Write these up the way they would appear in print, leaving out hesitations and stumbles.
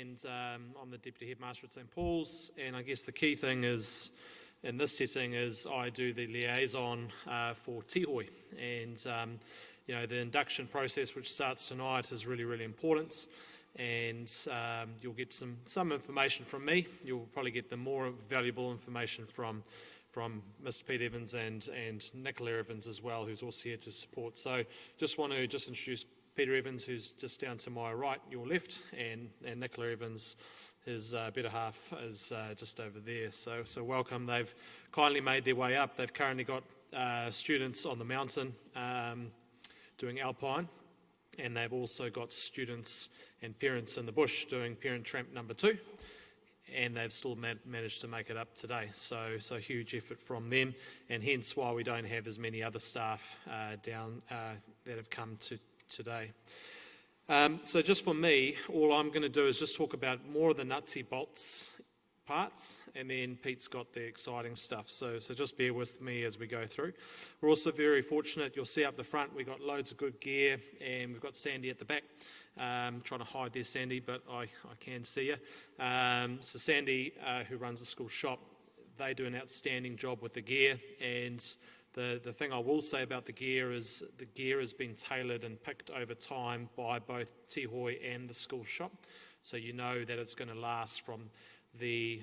and I'm the Deputy Headmaster at St Paul's, and I guess the key thing is, in this setting, is I do the liaison for Tihoi, and the induction process, which starts tonight, is really, really important, and you'll get some information from me. You'll probably get the more valuable information from Mr. Pete Evans and Nicola Evans as well, who's also here to support. So just want to introduce Peter Evans, who's just down to my right, your left, and Nicola Evans, his better half, is just over there. So welcome. They've kindly made their way up. They've currently got students on the mountain doing alpine, and they've also got students and parents in the bush doing parent tramp number 2, and they've still managed to make it up today. So huge effort from them, and hence why we don't have as many other staff down that have come to today. So just for me, all I'm going to do is just talk about more of the nutsy bolts parts, and then Pete's got the exciting stuff. So just bear with me as we go through. We're also very fortunate. You'll see up the front we've got loads of good gear, and we've got Sandy at the back. Trying to hide there, Sandy, but I can see you. So Sandy, who runs the school shop, they do an outstanding job with the gear, and the thing I will say about the gear is the gear has been tailored and picked over time by both Tihoi and the school shop, so you know that it's going to last from the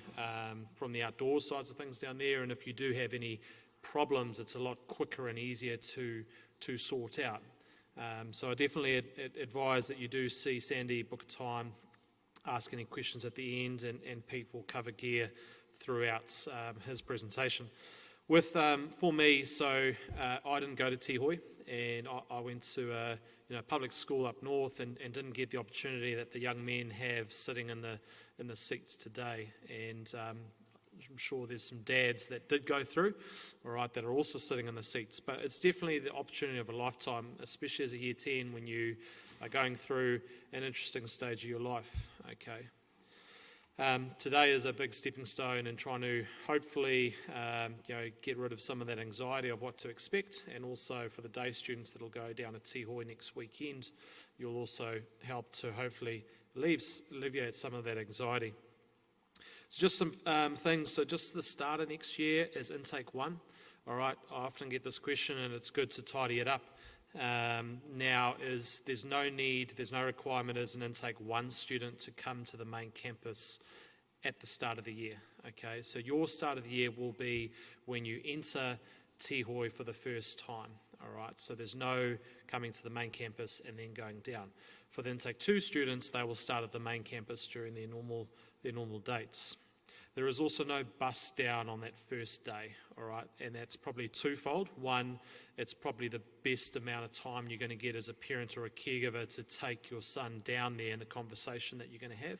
outdoor sides of things down there, and if you do have any problems, it's a lot quicker and easier to sort out. So I definitely advise that you do see Sandy book a time, ask any questions at the end, and Pete will cover gear throughout his presentation. For me, so I didn't go to Tihoi, and I went to a public school up north, and didn't get the opportunity that the young men have sitting in the seats today. And I'm sure there's some dads that did go through, all right, that are also sitting in the seats. But it's definitely the opportunity of a lifetime, especially as a year 10 when you are going through an interesting stage of your life. Okay. Today is a big stepping stone in trying to hopefully get rid of some of that anxiety of what to expect, and also for the day students that will go down to Tihoi next weekend, you'll also help to hopefully alleviate some of that anxiety. So just some things. So just the start of next year is intake 1. All right, I often get this question, and it's good to tidy it up. Now there's no requirement as an intake 1 student to come to the main campus at the start of the year. Okay, so your start of the year will be when you enter Tihoi for the first time. All right, so there's no coming to the main campus and then going down. For the intake 2 students, they will start at the main campus during their normal dates. There is also no bus down on that first day, all right, and that's probably twofold. One, it's probably the best amount of time you're going to get as a parent or a caregiver to take your son down there and the conversation that you're going to have.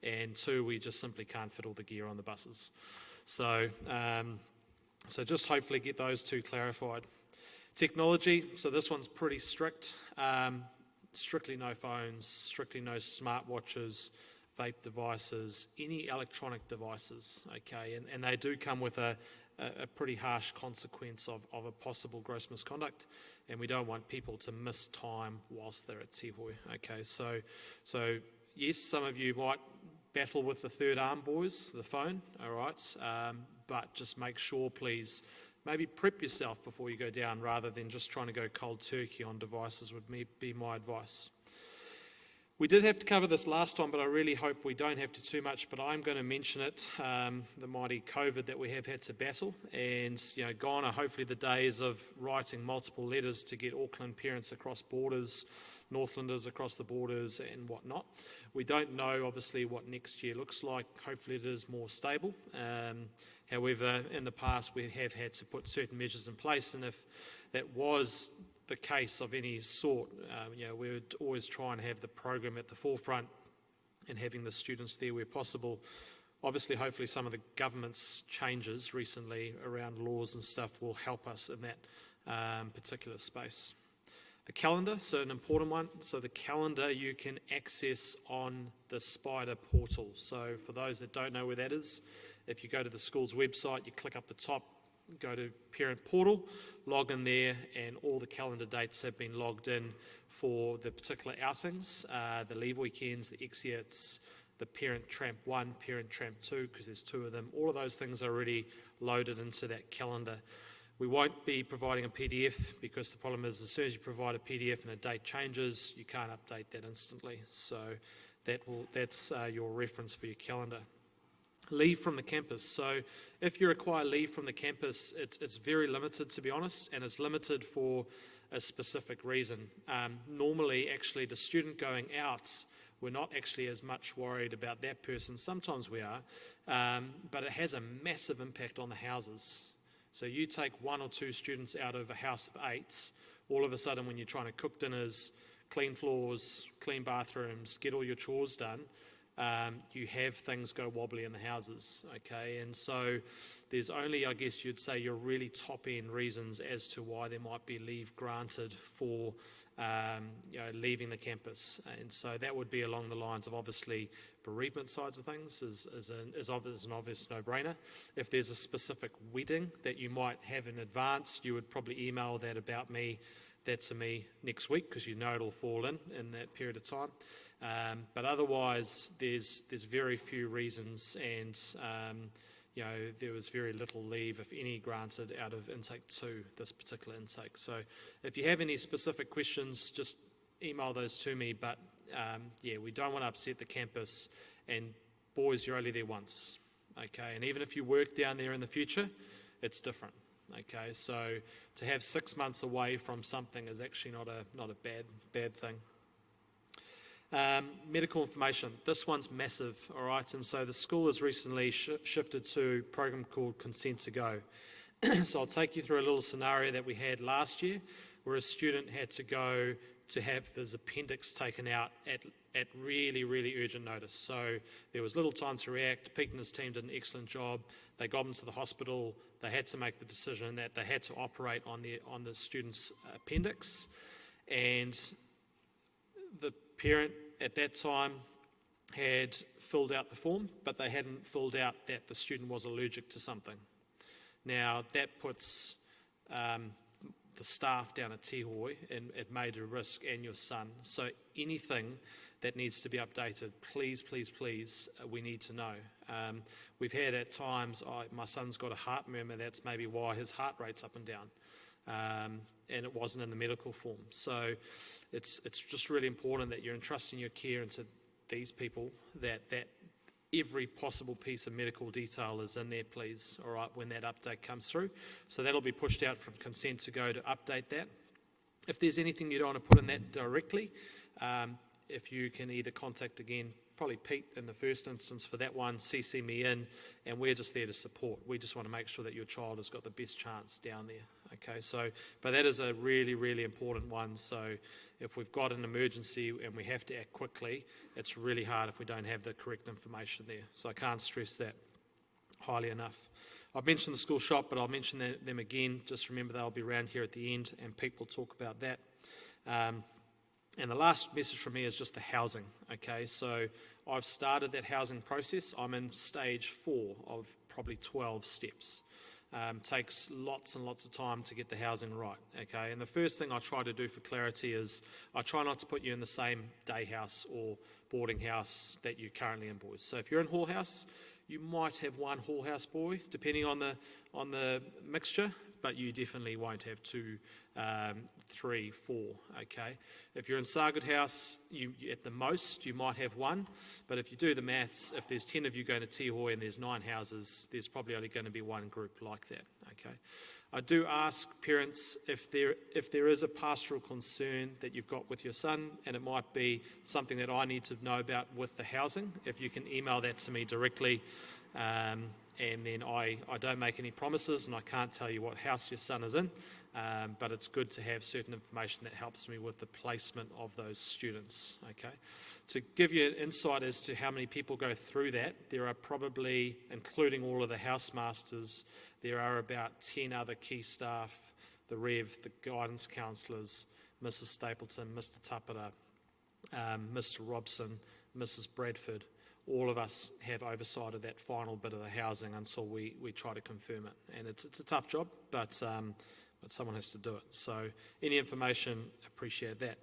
And 2, we just simply can't fit all the gear on the buses. So just hopefully get those 2 clarified. Technology, so this one's pretty strict. Strictly no phones, strictly no smartwatches, vape devices, any electronic devices, okay, and they do come with a pretty harsh consequence of a possible gross misconduct, and we don't want people to miss time whilst they're at Tihoi, okay, so yes, some of you might battle with the third arm, boys, the phone, all right, but just make sure, please, maybe prep yourself before you go down rather than just trying to go cold turkey on devices would be my advice. We did have to cover this last time, but I really hope we don't have to too much, but I'm going to mention it, the mighty COVID that we have had to battle, and gone are hopefully the days of writing multiple letters to get Auckland parents across borders, Northlanders across the borders and whatnot. We don't know obviously what next year looks like. Hopefully it is more stable. However, in the past we have had to put certain measures in place, and if that was the case of any sort, we would always try and have the program at the forefront and having the students there where possible. Obviously, hopefully some of the government's changes recently around laws and stuff will help us in that particular space. The calendar, so an important one. So the calendar you can access on the Spider portal. So for those that don't know where that is, if you go to the school's website, you click up the top, go to Parent Portal, log in there, and all the calendar dates have been logged in for the particular outings, the leave weekends, the exits, the Parent Tramp 1, Parent Tramp 2, because there's 2 of them. All of those things are already loaded into that calendar. We won't be providing a PDF because the problem is as soon as you provide a PDF and a date changes, you can't update that instantly. So that's your reference for your calendar. Leave from the campus. So if you require leave from the campus, it's very limited, to be honest, and it's limited for a specific reason. Normally, actually, the student going out, we're not actually as much worried about that person. Sometimes we are, but it has a massive impact on the houses. So you take 1 or 2 students out of a house of 8, all of a sudden when you're trying to cook dinners, clean floors, clean bathrooms, get all your chores done, you have things go wobbly in the houses, okay? And so there's only, I guess you'd say, your really top-end reasons as to why there might be leave granted for leaving the campus. And so that would be along the lines of, obviously, bereavement sides of things is an obvious no-brainer. If there's a specific wedding that you might have in advance, you would probably email that to me next week, because you know it'll fall in that period of time. But otherwise, there's very few reasons, and there was very little leave, if any, granted out of intake 2, this particular intake. So if you have any specific questions, just email those to me. But we don't want to upset the campus, and boys, you're only there once, okay? And even if you work down there in the future, it's different. Okay, so to have 6 months away from something is actually not a bad thing. Medical information. This one's massive, all right? And so the school has recently shifted to a program called Consent to Go. So I'll take you through a little scenario that we had last year, where a student had to go to have his appendix taken out at really, really urgent notice. So there was little time to react. Pete and his team did an excellent job. They got him to the hospital. They had to make the decision that they had to operate on the student's appendix. And the parent at that time had filled out the form, but they hadn't filled out that the student was allergic to something. Now, that puts the staff down at Tihoi at major risk, and your son. So anything that needs to be updated, please, we need to know. We've had at times, my son's got a heart murmur, that's maybe why his heart rate's up and down. And it wasn't in the medical form. So it's just really important that you're entrusting your care into these people, that every possible piece of medical detail is in there, please, all right, when that update comes through. So that'll be pushed out from Consent to Go to update that. If there's anything you don't want to put in that directly, if you can either contact, again, probably Pete in the first instance for that one, CC me in, and we're just there to support. We just want to make sure that your child has got the best chance down there. Okay, so, but that is a really, really important one. So if we've got an emergency and we have to act quickly, it's really hard if we don't have the correct information there. So I can't stress that highly enough. I've mentioned the school shop, but I'll mention them again. Just remember they'll be around here at the end, and Pete will talk about that. And the last message from me is just the housing. Okay, so I've started that housing process. I'm in stage 4 of probably 12 steps. Takes lots and lots of time to get the housing right, okay? And the first thing I try to do for clarity is I try not to put you in the same day house or boarding house that you're currently in, boys. So if you're in hall house, you might have one hall house boy, depending on the mixture, but you definitely won't have 2, 3, 4, okay? If you're in Sargood House, you at the most, you might have 1, but if you do the maths, if there's 10 of you going to Tihoi and there's 9 houses, there's probably only going to be 1 group like that, okay? I do ask parents if there is a pastoral concern that you've got with your son, and it might be something that I need to know about with the housing, if you can email that to me directly, and then I don't make any promises, and I can't tell you what house your son is in, but it's good to have certain information that helps me with the placement of those students, okay? To give you an insight as to how many people go through that, there are probably, including all of the house-masters, there are about 10 other key staff, the Rev, the guidance counsellors, Mrs. Stapleton, Mr. Tapara, Mr. Robson, Mrs. Bradford. All of us have oversight of that final bit of the housing until we try to confirm it. And it's a tough job, but someone has to do it. So any information, appreciate that.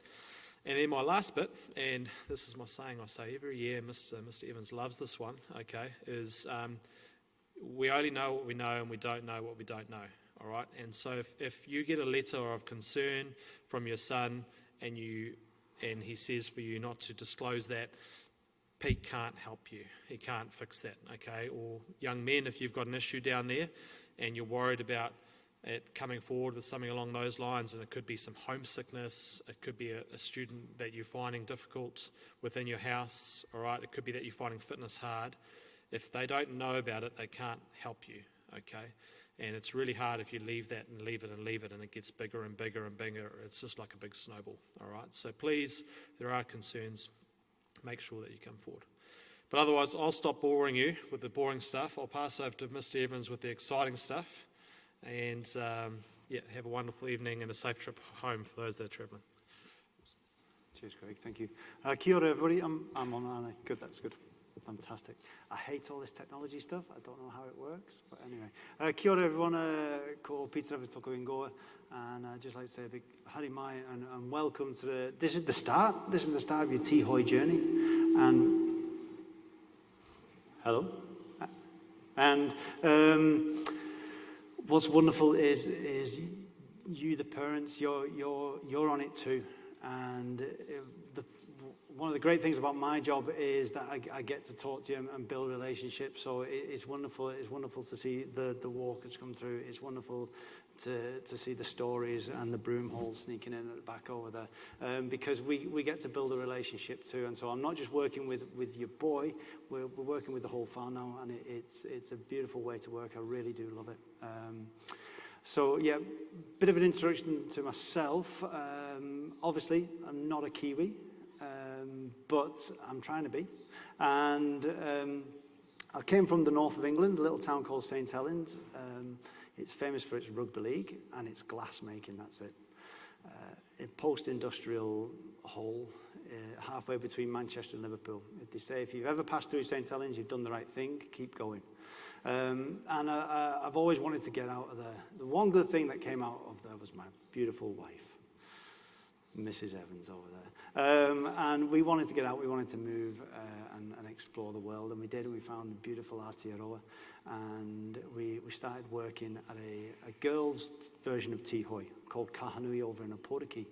And then my last bit, and this is my saying I say every year, Mr. Evans loves this one, okay, is we only know what we know and we don't know what we don't know, all right? And so if you get a letter of concern from your son and he says for you not to disclose that, Pete can't help you. He can't fix that, okay? Or young men, if you've got an issue down there and you're worried about it coming forward with something along those lines, and it could be some homesickness, it could be a student that you're finding difficult within your house, all right? It could be that you're finding fitness hard. If they don't know about it, they can't help you, okay? And it's really hard if you leave that and leave it and leave it, and it gets bigger and bigger and bigger. It's just like a big snowball, all right? So please, if there are concerns, make sure that you come forward. But otherwise, I'll stop boring you with the boring stuff. I'll pass over to Mr. Evans with the exciting stuff. And have a wonderful evening and a safe trip home for those that are travelling. Cheers, Greg. Thank you. Kia ora, everybody. I'm on, aren't I? Good, that's good. Fantastic. I hate all this technology stuff. I don't know how it works, but anyway. Kia ora, everyone. Ko Peter Evans toko ingoa. And I'd just like to say a big haere mai and welcome to this is the start. This is the start of your Tihoi journey. And hello. And what's wonderful is you, the parents, you're on it too. And one of the great things about my job is that I get to talk to you and build relationships. So it's wonderful. It's wonderful to see the walkers come through. It's wonderful to see the stories and the broom holes sneaking in at the back over there, because we get to build a relationship too. And so I'm not just working with your boy, we're working with the whole farm now, and it's a beautiful way to work. I really do love it. So yeah, bit of an introduction to myself. Obviously, I'm not a Kiwi, but I'm trying to be. And I came from the north of England, a little town called St Helens. It's famous for its rugby league and its glass making, that's it. A post-industrial hole, halfway between Manchester and Liverpool. They say if you've ever passed through St Helens, you've done the right thing, keep going. And I've always wanted to get out of there. The one good thing that came out of there was my beautiful wife, Mrs. Evans over there. And we wanted to get out, we wanted to move and explore the world, and we did, and we found the beautiful Aotearoa, and we started working at a girls' version of Tihoi called Kahanui over in Aporiki,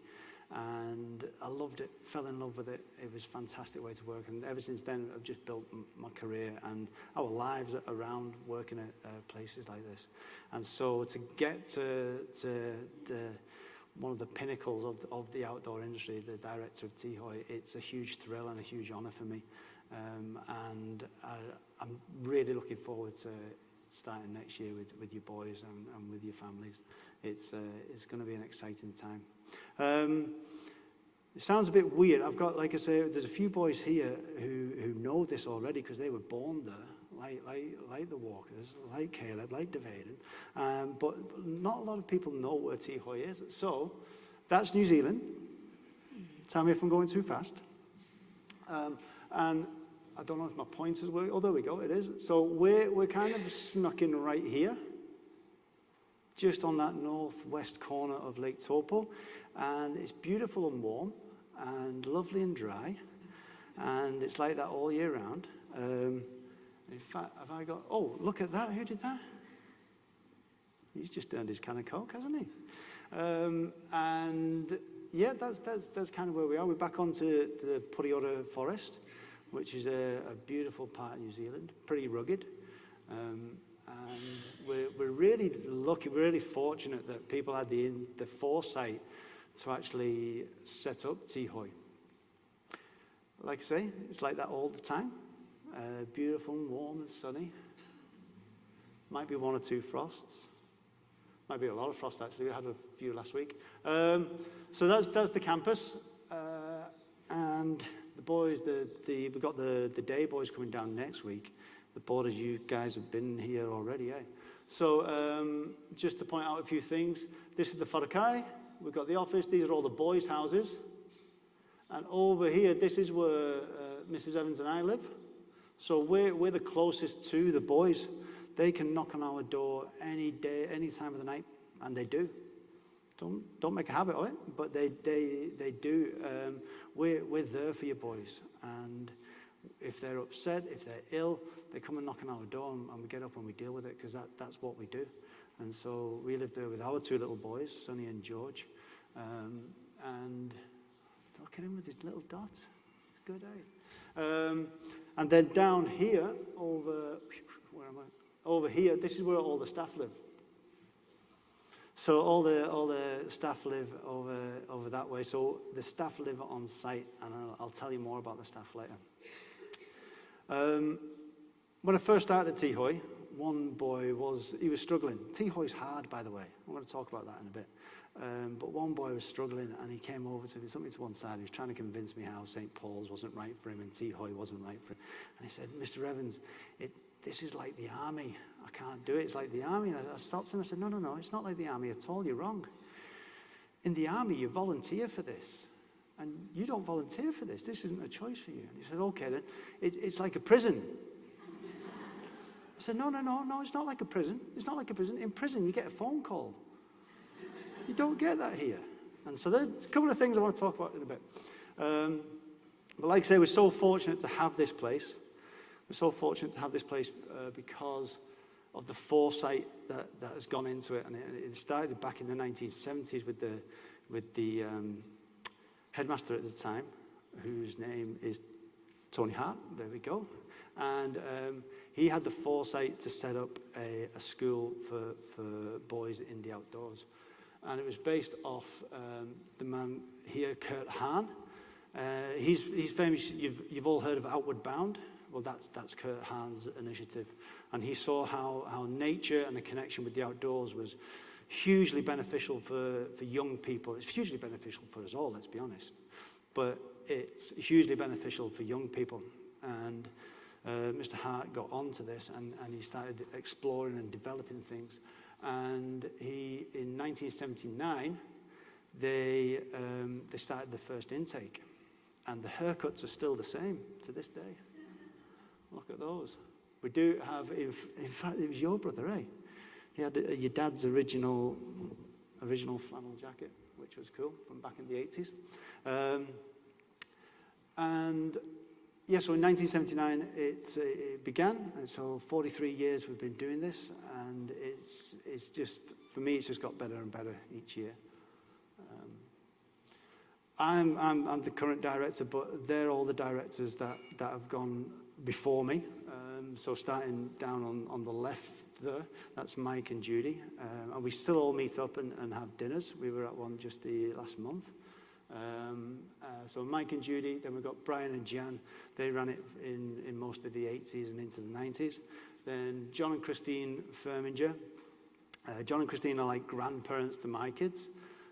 and I loved it, fell in love with it. It was a fantastic way to work, and ever since then I've just built my career and our lives around working at places like this. And so to get to one of the pinnacles of the outdoor industry, the director of Tihoi, it's a huge thrill and a huge honour for me. And I'm really looking forward to starting next year with your boys and with your families. It's going to be an exciting time. It sounds a bit weird. I've got, like I say, there's a few boys here who know this already because they were born there. Like the Walkers, like Caleb, like Devaden, but not a lot of people know where Tihoi is. So that's New Zealand. Tell me if I'm going too fast. And I don't know if my pointer's working. Oh, there we go, it is. So we're kind of snuck in right here, just on that northwest corner of Lake Taupo, and it's beautiful and warm, and lovely and dry, and it's like that all year round. In fact, have I got, oh, look at that, who did that? He's just earned his can of Coke, hasn't he? And yeah, that's kind of where we are. We're back onto the Puriora Forest, which is a beautiful part of New Zealand, pretty rugged. And we're really lucky, we're really fortunate that people had the foresight to actually set up Tihoi. Like I say, it's like that all the time. Beautiful and warm and sunny. Might be one or two frosts. Might be a lot of frost actually. We had a few last week. So that's the campus, and the boys. We've got the day boys coming down next week. The borders, you guys have been here already, eh? So just to point out a few things. This is the wharakai. We've got the office. These are all the boys' houses. And over here, this is where Mrs. Evans and I live. So we're the closest to the boys. They can knock on our door any day, any time of the night, and they do. don't make a habit of it, but they do. We're there for your boys, and if they're upset, if they're ill, they come and knock on our door, and we get up and we deal with it, because that's what we do. And so we live there with our 2 little boys, Sonny and George, and look at him with his little dots. It's good, eh? And then down here, where am I? Over here, this is where all the staff live. So all the staff live over that way. So the staff live on site, and I'll tell you more about the staff later. When I first started at Tihoi, one boy was struggling. Tihoi's hard, by the way. I'm going to talk about that in a bit. But one boy was struggling, and he came over to me, something to one side. He was trying to convince me how St. Paul's wasn't right for him and Tihoi wasn't right for him. And he said, Mr. Evans, this is like the army. I can't do it. It's like the army. And I stopped him. I said, no, it's not like the army at all. You're wrong. In the army, you volunteer for this. And you don't volunteer for this. This isn't a choice for you. And he said, okay, then. It's like a prison. I said, no, it's not like a prison. It's not like a prison. In prison, you get a phone call. You don't get that here. And so there's a couple of things I want to talk about in a bit. But like I say, we're so fortunate to have this place. We're so fortunate to have this place because of the foresight that has gone into it. And it started back in the 1970s with the headmaster at the time, whose name is Tony Hart. There we go. And he had the foresight to set up a school for boys in the outdoors. And it was based off the man here, Kurt Hahn. He's famous. You've all heard of Outward Bound. Well, that's Kurt Hahn's initiative. And he saw how nature and the connection with the outdoors was hugely beneficial for young people. It's hugely beneficial for us all, let's be honest. But it's hugely beneficial for young people. And Mr. Hart got onto this, and he started exploring and developing things. And in 1979, they started the first intake. And the haircuts are still the same to this day. Look at those. We do have, in fact, it was your brother, eh? He had your dad's original flannel jacket, which was cool, from back in the 80s. And yeah, so in 1979 it began, and so 43 years we've been doing this, and it's just, for me, it's just got better and better each year. I'm the current director, but they're all the directors that have gone before me. So starting down on the left there, that's Mike and Judy, and we still all meet up and have dinners. We were at one just the last month. So Mike and Judy, then we've got Brian and Jan. They ran it in most of the 80s and into the 90s. Then John and Christine Firminger. John and Christine are like grandparents to my kids.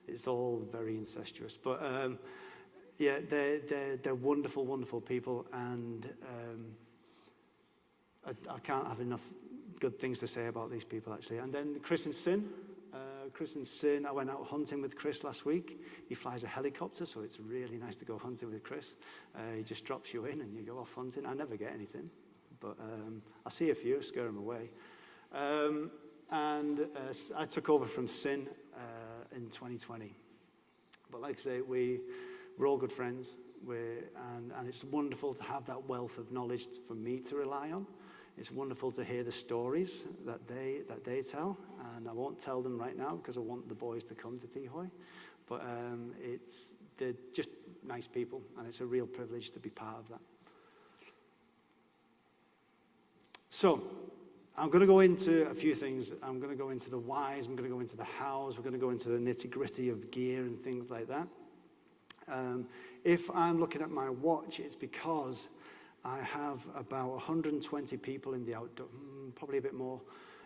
It's all very incestuous. But yeah, they're wonderful, wonderful people. And I can't have enough good things to say about these people, actually. And then Chris and Sin. Chris and Sin, I went out hunting with Chris last week. He flies a helicopter, so it's really nice to go hunting with Chris. He just drops you in and you go off hunting. I never get anything, but I see a few, scare them away. And I took over from Sin in 2020. But like I say, we're all good friends. And it's wonderful to have that wealth of knowledge for me to rely on. It's wonderful to hear the stories that they tell, and I won't tell them right now because I want the boys to come to Tihoi. But they're just nice people, and it's a real privilege to be part of that. So I'm going to go into a few things. I'm going to go into the whys. I'm going to go into the hows. We're going to go into the nitty-gritty of gear and things like that. If I'm looking at my watch, it's because I have about 120 people in the outdoor, probably a bit more,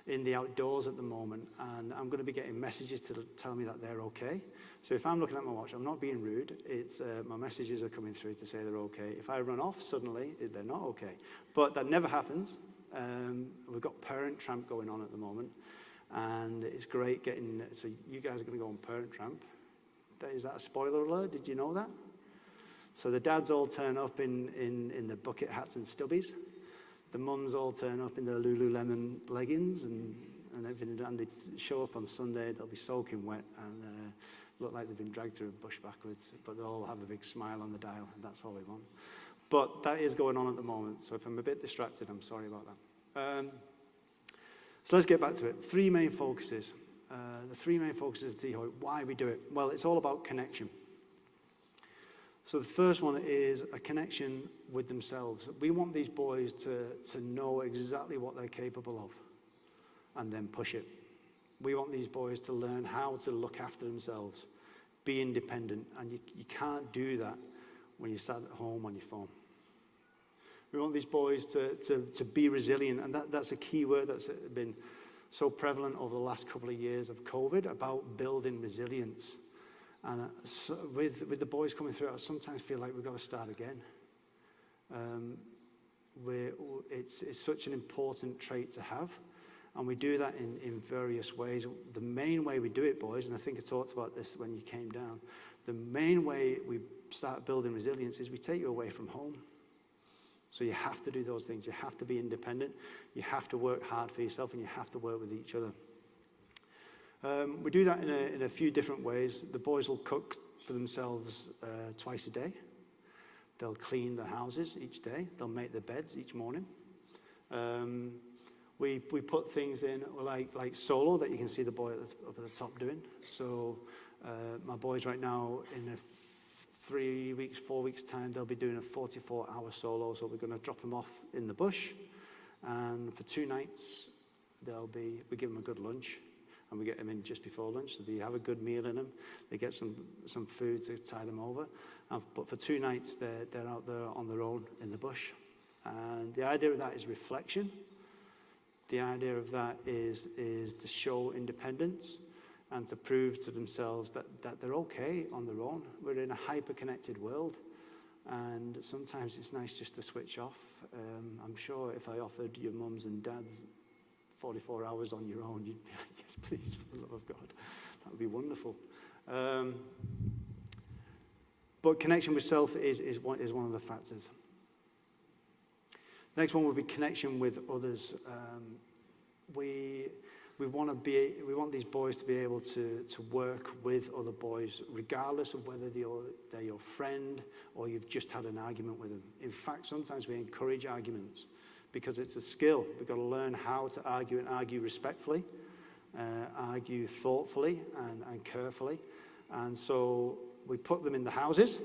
in the outdoors at the moment, and I'm going to be getting messages to tell me that they're okay. So if I'm looking at my watch, I'm not being rude. It's my messages are coming through to say they're okay. If I run off suddenly, they're not okay. But that never happens. We've got Parent Tramp going on at the moment, and it's great getting. So you guys are going to go on Parent Tramp. Is that a spoiler alert? Did you know that? So the dads all turn up in the bucket hats and stubbies. The mums all turn up in their Lululemon leggings and and everything, and they show up on Sunday, they'll be soaking wet and look like they've been dragged through a bush backwards, but they'll all have a big smile on the dial, and that's all they want. But that is going on at the moment, so if I'm a bit distracted, I'm sorry about that. So let's get back to it. Three main focuses. The three main focuses of Tihoi, why we do it. Well, it's all about connection. So the first one is a connection with themselves. We want these boys to know exactly what they're capable of and then push it. We want these boys to learn how to look after themselves, be independent, and you can't do that when you're sat at home on your phone. We want these boys to be resilient, and that's a key word that's been so prevalent over the last couple of years of COVID, about building resilience. And so with the boys coming through, I sometimes feel like we've got to start again. It's such an important trait to have, and we do that in various ways. The main way we do it, boys, and I think I talked about this when you came down, the main way we start building resilience is we take you away from home. So you have to do those things. You have to be independent. You have to work hard for yourself, and you have to work with each other. We do that in a few different ways. The boys will cook for themselves twice a day. They'll clean their houses each day. They'll make their beds each morning. We put things in like solo that you can see the boy up at the top doing. So my boys right now, in 4 weeks time, they'll be doing a 44-hour solo. So we're going to drop them off in the bush, and for 2 nights we give them a good lunch, and we get them in just before lunch, so they have a good meal in them. They get some food to tide them over. But for 2 nights, they're out there on their own in the bush. And the idea of that is reflection. The idea of that is to show independence and to prove to themselves that they're okay on their own. We're in a hyper-connected world, and sometimes it's nice just to switch off. I'm sure if I offered your mums and dads 44 hours on your own, you'd be like, yes, please, for the love of God. That would be wonderful. But connection with self is one of the factors. Next one would be connection with others. We want these boys to be able to work with other boys, regardless of whether they're your friend or you've just had an argument with them. In fact, sometimes we encourage arguments because it's a skill. We've got to learn how to argue, and argue respectfully, argue thoughtfully and carefully. And so we put them in the houses,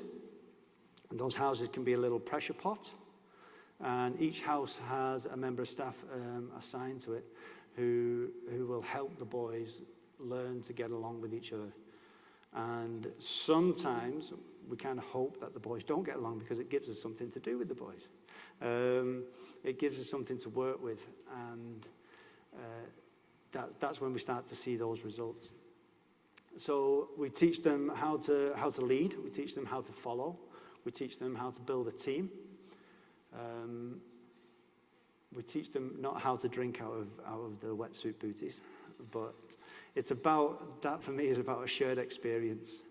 and those houses can be a little pressure pot. And each house has a member of staff assigned to it who will help the boys learn to get along with each other. And sometimes we kind of hope that the boys don't get along because it gives us something to do with the boys. It gives us something to work with, and that's when we start to see those results. So we teach them how to lead. We teach them how to follow. We teach them how to build a team. We teach them not how to drink out of the wetsuit booties, but it's about, that for me is about a shared experience.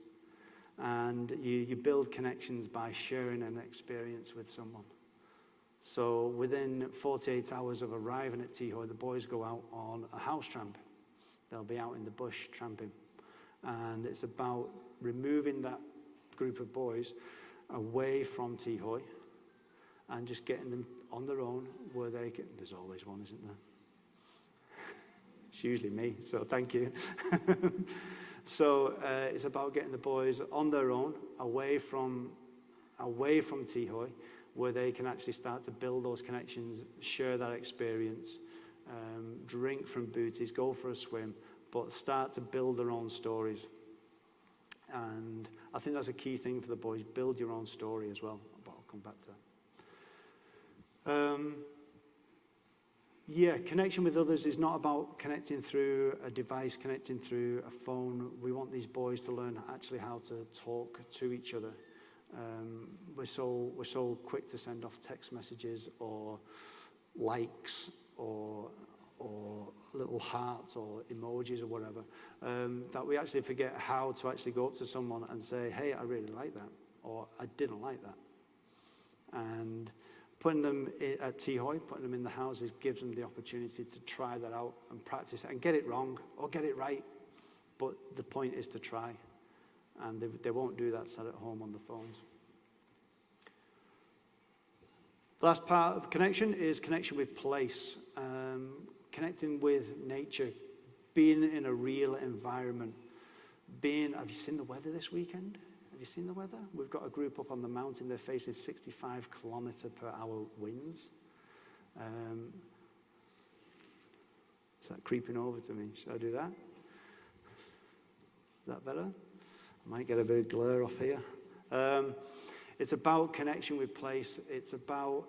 And you build connections by sharing an experience with someone. So within 48 hours of arriving at Tihoi, the boys go out on a house tramp. They'll be out in the bush tramping. And it's about removing that group of boys away from Tihoi and just getting them on their own where they can. There's always one, isn't there? It's usually me, so thank you. So it's about getting the boys on their own, away from Tihoi, where they can actually start to build those connections, share that experience, drink from booties, go for a swim, but start to build their own stories. And I think that's a key thing for the boys, build your own story as well, but I'll come back to that. Connection with others is not about connecting through a device, connecting through a phone. We want these boys to learn actually how to talk to each other. We're so quick to send off text messages or likes or little hearts or emojis or whatever, that we actually forget how to actually go up to someone and say, hey, I really like that, or I didn't like that. And putting them at Tihoi, putting them in the houses, gives them the opportunity to try that out and practice it and get it wrong or get it right. But the point is to try. And they won't do that sat at home on the phones. The last part of connection is connection with place. Connecting with nature, being in a real environment. Have you seen the weather this weekend? Have you seen the weather? We've got a group up on the mountain. They're facing 65 kilometre per hour winds. Is that creeping over to me? Should I do that? Is that better? I might get a bit of glare off here. It's about connection with place. It's about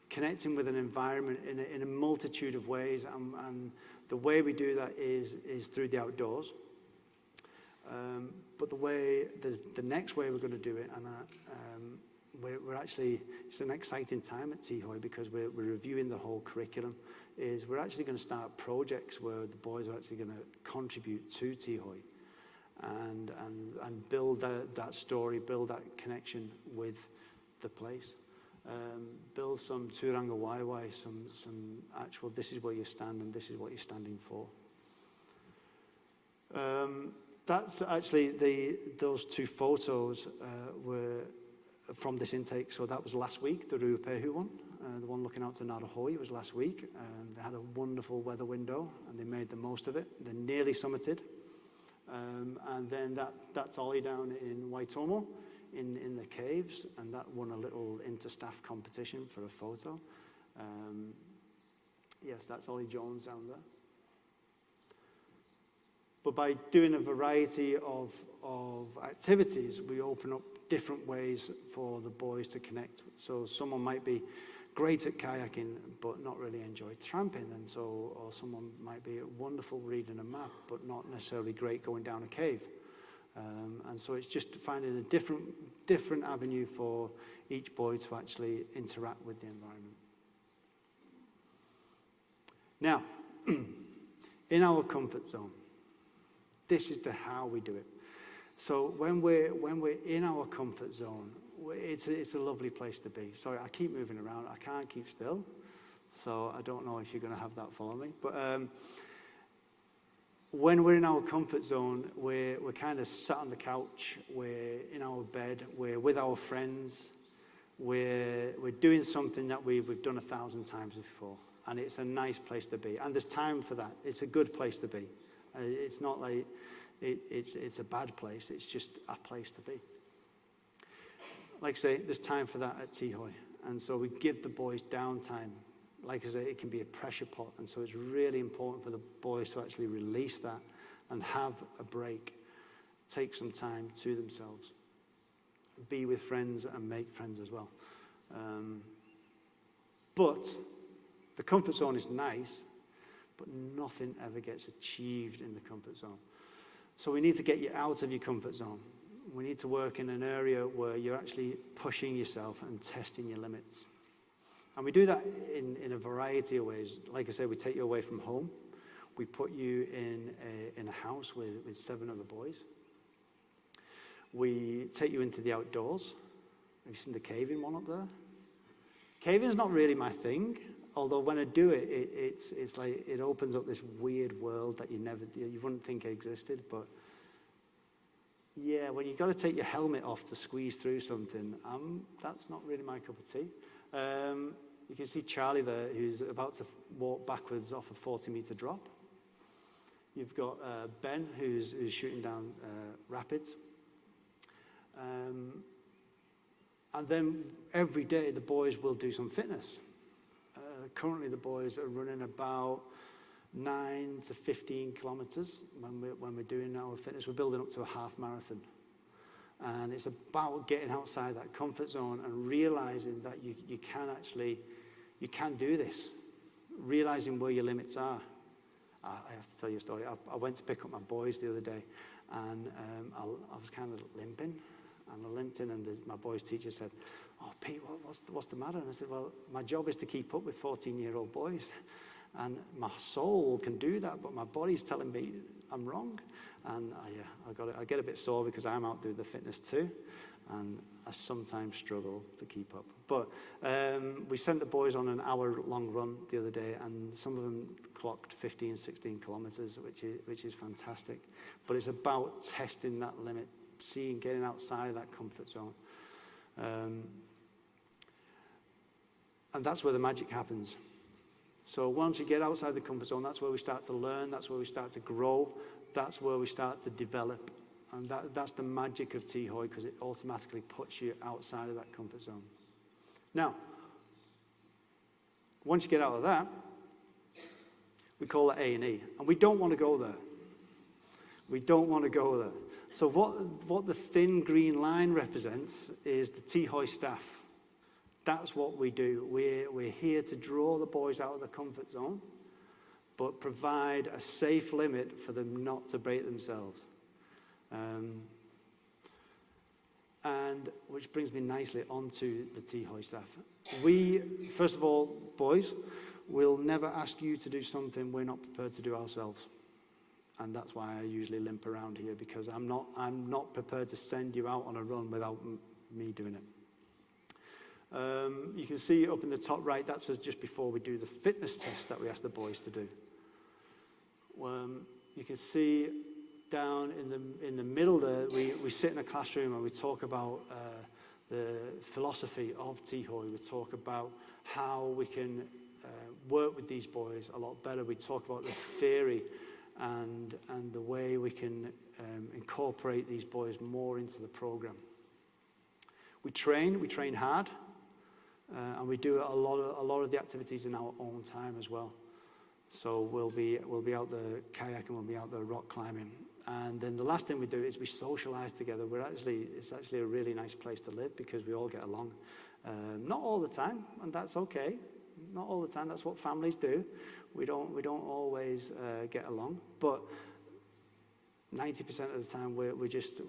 connecting with an environment in a multitude of ways. And the way we do that is through the outdoors. But the next way we're going to do it, and we're actually, it's an exciting time at Tihoi because we're reviewing the whole curriculum, is we're actually going to start projects where the boys are actually going to contribute to Tihoi and build that story, build that connection with the place. Build some turanga waiwai, some actual, this is where you stand and this is what you're standing for. That's actually, those two photos were from this intake. So that was last week, the Ruapehu one. The one looking out to Tihoi was last week. They had a wonderful weather window and they made the most of it. They nearly summited. And then that's Ollie down in Waitomo in the caves. And that won a little inter-staff competition for a photo. Yes, that's Ollie Jones down there. But by doing a variety of activities, we open up different ways for the boys to connect. So someone might be great at kayaking, but not really enjoy tramping. Or someone might be wonderful reading a map, but not necessarily great going down a cave. And so it's just finding a different avenue for each boy to actually interact with the environment. Now, in our comfort zone, this is how we do it. So when we're in our comfort zone, it's a lovely place to be. Sorry, I keep moving around. I can't keep still. So I don't know if you're going to have that follow me. But when we're in our comfort zone, we're kind of sat on the couch. We're in our bed. We're with our friends. We're doing something that we've done 1,000 times before. And it's a nice place to be. And there's time for that. It's a good place to be. It's not like it's a bad place. It's just a place to be. Like I say, there's time for that at Tihoi. And so we give the boys downtime. Like I say, it can be a pressure pot. And so it's really important for the boys to actually release that and have a break. Take some time to themselves. Be with friends and make friends as well. But the comfort zone is nice, but nothing ever gets achieved in the comfort zone. So we need to get you out of your comfort zone. We need to work in an area where you're actually pushing yourself and testing your limits. And we do that in a variety of ways. Like I said, we take you away from home. We put you in a house with 7 other boys. We take you into the outdoors. Have you seen the caving one up there? Caving's not really my thing. Although when I do it, it's like it opens up this weird world that you wouldn't think existed. But yeah, when you've got to take your helmet off to squeeze through something, that's not really my cup of tea. You can see Charlie there, who's about to walk backwards off a 40-meter drop. You've got Ben, who's shooting down rapids. And then every day the boys will do some fitness. Currently, the boys are running about 9 to 15 kilometers when we're doing our fitness. We're building up to a half marathon. And it's about getting outside that comfort zone and realizing that you can do this. Realizing where your limits are. I have to tell you a story. I went to pick up my boys the other day, and I was kind of limping. And I limped in, and my boys' teacher said, "Oh, Pete, what's the matter?" And I said, "Well, my job is to keep up with 14-year-old boys." And my soul can do that, but my body's telling me I'm wrong. And I get a bit sore because I'm out doing the fitness too. And I sometimes struggle to keep up. But we sent the boys on an hour-long run the other day, and some of them clocked 15, 16 kilometers, which is fantastic. But it's about testing that limit, getting outside of that comfort zone. And that's where the magic happens. So once you get outside the comfort zone, that's where we start to learn, that's where we start to grow, that's where we start to develop. And that's the magic of Tihoi, because it automatically puts you outside of that comfort zone. Now, once you get out of that, we call it A&E. And we don't want to go there. We don't want to go there. So what the thin green line represents is the Tihoi staff. That's what we do. We're here to draw the boys out of the comfort zone, but provide a safe limit for them not to break themselves. And which brings me nicely onto the Tihoi staff. We, first of all, boys, will never ask you to do something we're not prepared to do ourselves. And that's why I usually limp around here, because I'm not prepared to send you out on a run without me doing it. You can see up in the top right, that's just before we do the fitness test that we ask the boys to do. You can see down in the middle there, we sit in a classroom and we talk about the philosophy of Tihoi. We talk about how we can work with these boys a lot better. We talk about the theory and the way we can incorporate these boys more into the program. We train hard, and we do a lot of the activities in our own time as well. So we'll be out there kayaking, we'll be out there rock climbing. And then the last thing we do is we socialize together. It's actually a really nice place to live because we all get along. Not all the time, and that's okay. Not all the time. That's what families do. We don't always get along, but 90% of the time we're just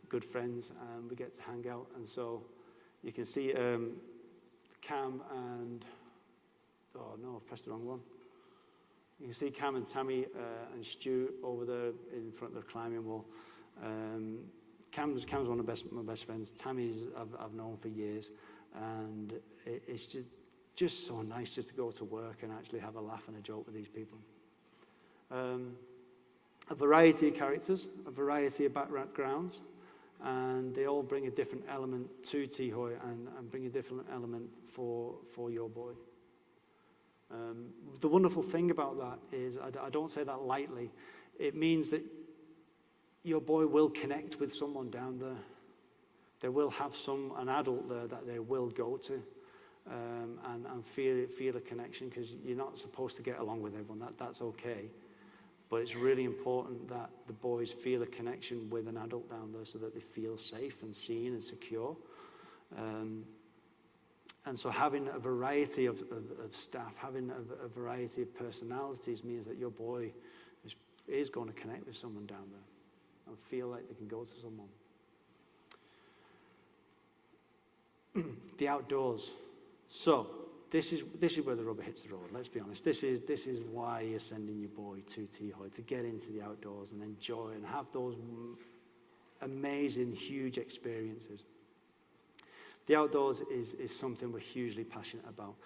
good friends, and we get to hang out. And so you can see Cam and I've pressed the wrong one. You can see Cam and Tammy and Stu over there in front of the climbing wall. Cam's one of my best friends. Tammy's I've known for years, and it's just so nice just to go to work and actually have a laugh and a joke with these people. A variety of characters, a variety of backgrounds, and they all bring a different element to Tihoi and bring a different element for your boy. The wonderful thing about that is, I don't say that lightly, it means that your boy will connect with someone down there. They will have an adult there that they will go to and feel a connection, because you're not supposed to get along with everyone, that's okay. But it's really important that the boys feel a connection with an adult down there so that they feel safe and seen and secure. And so having a variety of staff, having a variety of personalities means that your boy is going to connect with someone down there and feel like they can go to someone. The outdoors. So this is where the rubber hits the road, let's be honest. This is why you're sending your boy to Tihoi, to get into the outdoors and enjoy and have those amazing, huge experiences. The outdoors is something we're hugely passionate about.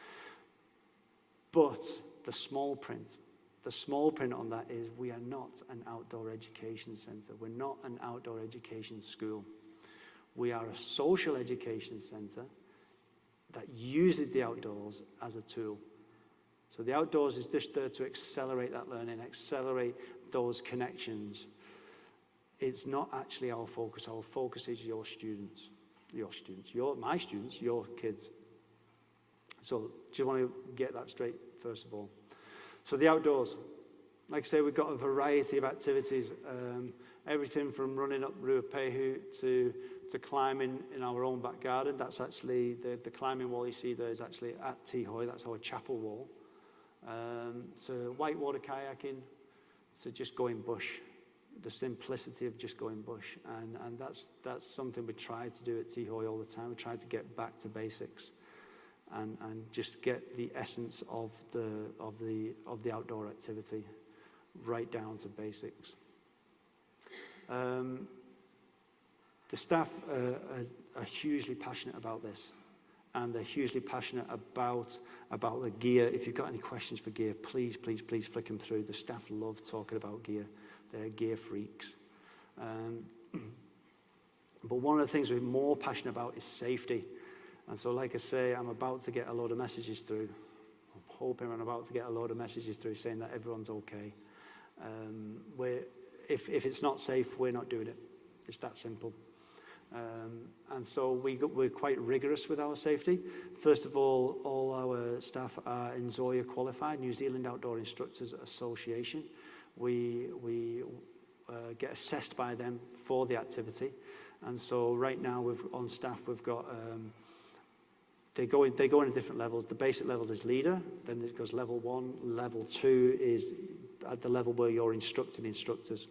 But the small print on that is we are not an outdoor education center. We're not an outdoor education school. We are a social education center that uses the outdoors as a tool. So the outdoors is just there to accelerate that learning, accelerate those connections. It's not actually our focus. Our focus is your students. My students, your kids. So just want to get that straight first of all. So the outdoors, like I say, we've got a variety of activities, everything from running up Ruapehu to climbing in our own back garden. That's actually, the climbing wall you see there is actually at Tihoi, that's our chapel wall. To whitewater kayaking, to just going bush. The simplicity of just going bush, and that's something we try to do at Tihoi all the time. We try to get back to basics, and just get the essence of the outdoor activity right down to basics. The staff are hugely passionate about this, and they're hugely passionate about the gear. If you've got any questions for gear, please flick them through. The staff love talking about gear. They're gear freaks. But one of the things we're more passionate about is safety. And so, like I say, I'm about to get a load of messages through. I'm hoping I'm about to get a load of messages through saying that everyone's okay. If it's not safe, we're not doing it. It's that simple. And so we're quite rigorous with our safety. First of all our staff are NZOIA qualified, New Zealand Outdoor Instructors Association. We get assessed by them for the activity. And so right now on staff we've got, they go in at different levels. The basic level is leader, then it goes level 1, level 2 is at the level where you're instructing instructors.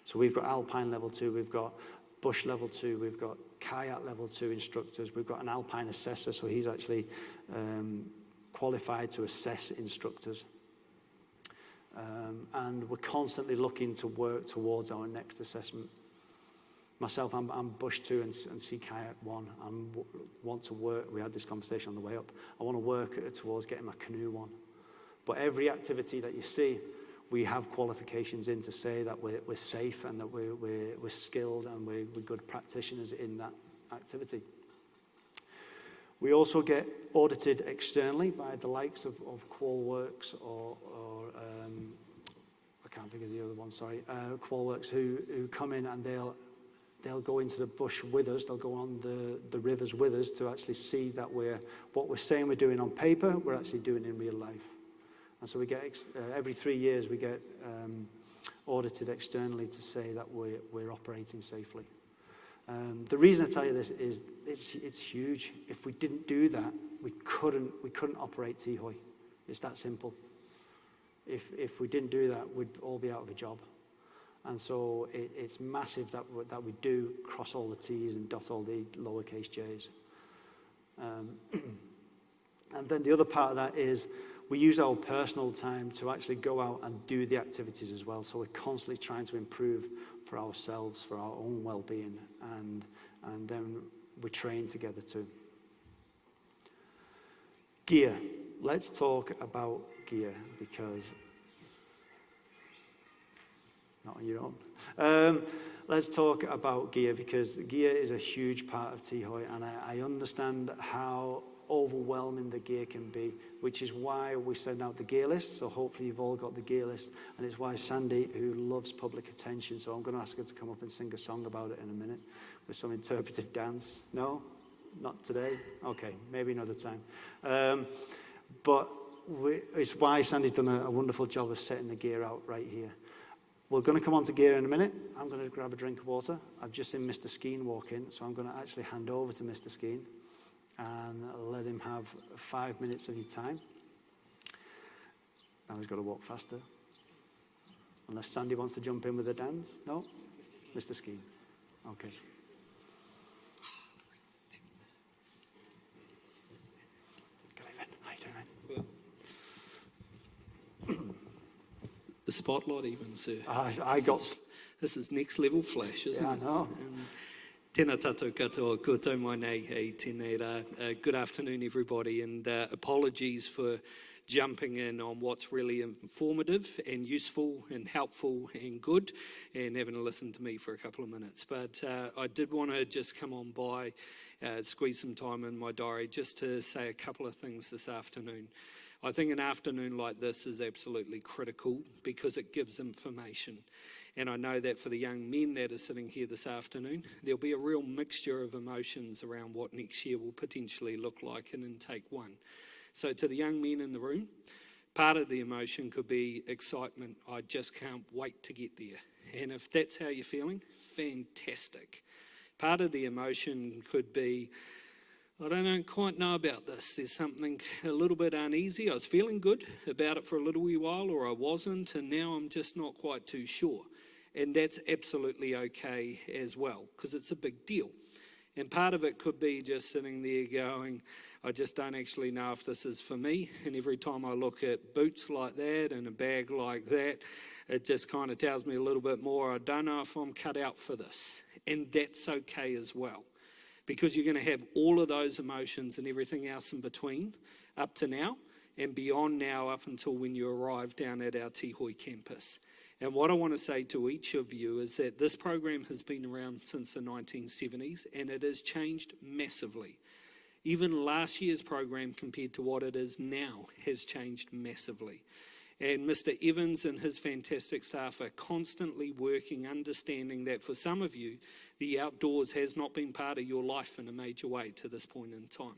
So we've got Alpine level 2, we've got Bush level 2, we've got Kayak level 2 instructors, we've got an Alpine assessor, so he's actually qualified to assess instructors. And we're constantly looking to work towards our next assessment. Myself, I'm Bush 2 and Sea Kayak 1. I want to work, we had this conversation on the way up, I want to work towards getting my canoe 1. But every activity that you see, we have qualifications in to say that we're safe and that we're skilled and we're good practitioners in that activity. We also get audited externally by the likes of Qualworks or I can't think of the other one, sorry, Qualworks who come in and they'll go into the bush with us, they'll go on the rivers with us to actually see that what we're saying we're doing on paper, we're actually doing in real life. And so we get, every 3 years we get audited externally to say that we're operating safely. The reason I tell you this is it's huge. If we didn't do that, we couldn't operate Tihoi. It's that simple. If we didn't do that, we'd all be out of a job. And so it's massive that we do cross all the T's and dot all the lowercase J's. And then the other part of that is we use our personal time to actually go out and do the activities as well. So we're constantly trying to improve for ourselves, for our own well-being, and then we train together too. Gear. Let's talk about gear because not on your own. Let's talk about gear because gear is a huge part of Tihoi, and I understand how overwhelming the gear can be, which is why we send out the gear list. So hopefully you've all got the gear list, and it's why Sandy, who loves public attention, so I'm going to ask her to come up and sing a song about it in a minute with some interpretive dance. No? Not today? Okay, maybe another time. But it's why Sandy's done a wonderful job of setting the gear out right here. We're going to come on to gear in a minute. I'm going to grab a drink of water. I've just seen Mr. Skeen walk in, so I'm going to actually hand over to Mr. Skeen and let him have 5 minutes of your time. Now he's got to walk faster. Unless Sandy wants to jump in with a dance. No? Mr. Skeen. Okay. How you doing, mate? The spotlight even, sir. This is next level flash, isn't it? I know. Tēnā tātou katoa, koutou mai nei, hei tēnei rā. Good afternoon, everybody, and apologies for jumping in on what's really informative and useful and helpful and good, and having to listen to me for a couple of minutes. But I did want to just come on by, squeeze some time in my diary just to say a couple of things this afternoon. I think an afternoon like this is absolutely critical because it gives information. And I know that for the young men that are sitting here this afternoon, there'll be a real mixture of emotions around what next year will potentially look like in intake 1. So to the young men in the room, part of the emotion could be excitement. I just can't wait to get there. And if that's how you're feeling, fantastic. Part of the emotion could be, I don't quite know about this. There's something a little bit uneasy. I was feeling good about it for a little wee while, or I wasn't, and now I'm just not quite too sure. And that's absolutely okay as well, because it's a big deal. And part of it could be just sitting there going, I just don't actually know if this is for me. And every time I look at boots like that and a bag like that, it just kind of tells me a little bit more, I don't know if I'm cut out for this. And that's okay as well, because you're going to have all of those emotions and everything else in between up to now and beyond now up until when you arrive down at our Tihoi campus. And what I want to say to each of you is that this program has been around since the 1970s and it has changed massively. Even last year's program compared to what it is now has changed massively. And Mr. Evans and his fantastic staff are constantly working, understanding that for some of you, the outdoors has not been part of your life in a major way to this point in time.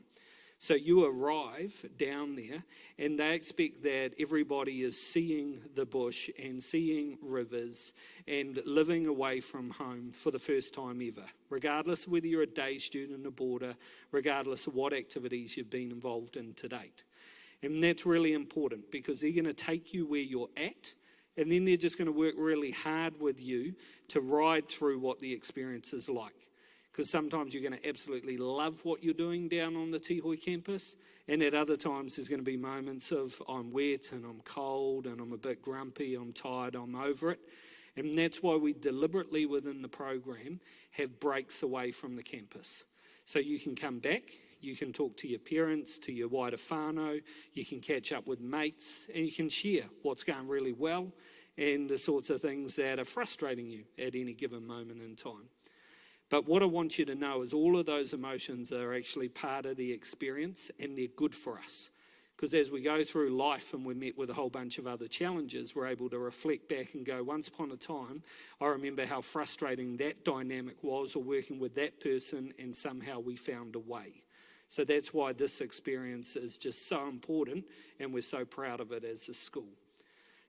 So you arrive down there and they expect that everybody is seeing the bush and seeing rivers and living away from home for the first time ever, regardless of whether you're a day student, a boarder, regardless of what activities you've been involved in to date. And that's really important because they're going to take you where you're at and then they're just going to work really hard with you to ride through what the experience is like. Because sometimes you're going to absolutely love what you're doing down on the Tihoi campus, and at other times there's going to be moments of I'm wet and I'm cold and I'm a bit grumpy, I'm tired, I'm over it. And that's why we deliberately within the program have breaks away from the campus. So you can come back, you can talk to your parents, to your wider whānau, you can catch up with mates, and you can share what's going really well and the sorts of things that are frustrating you at any given moment in time. But what I want you to know is all of those emotions are actually part of the experience and they're good for us. Because as we go through life and we're met with a whole bunch of other challenges, we're able to reflect back and go, once upon a time, I remember how frustrating that dynamic was or working with that person and somehow we found a way. So that's why this experience is just so important and we're so proud of it as a school.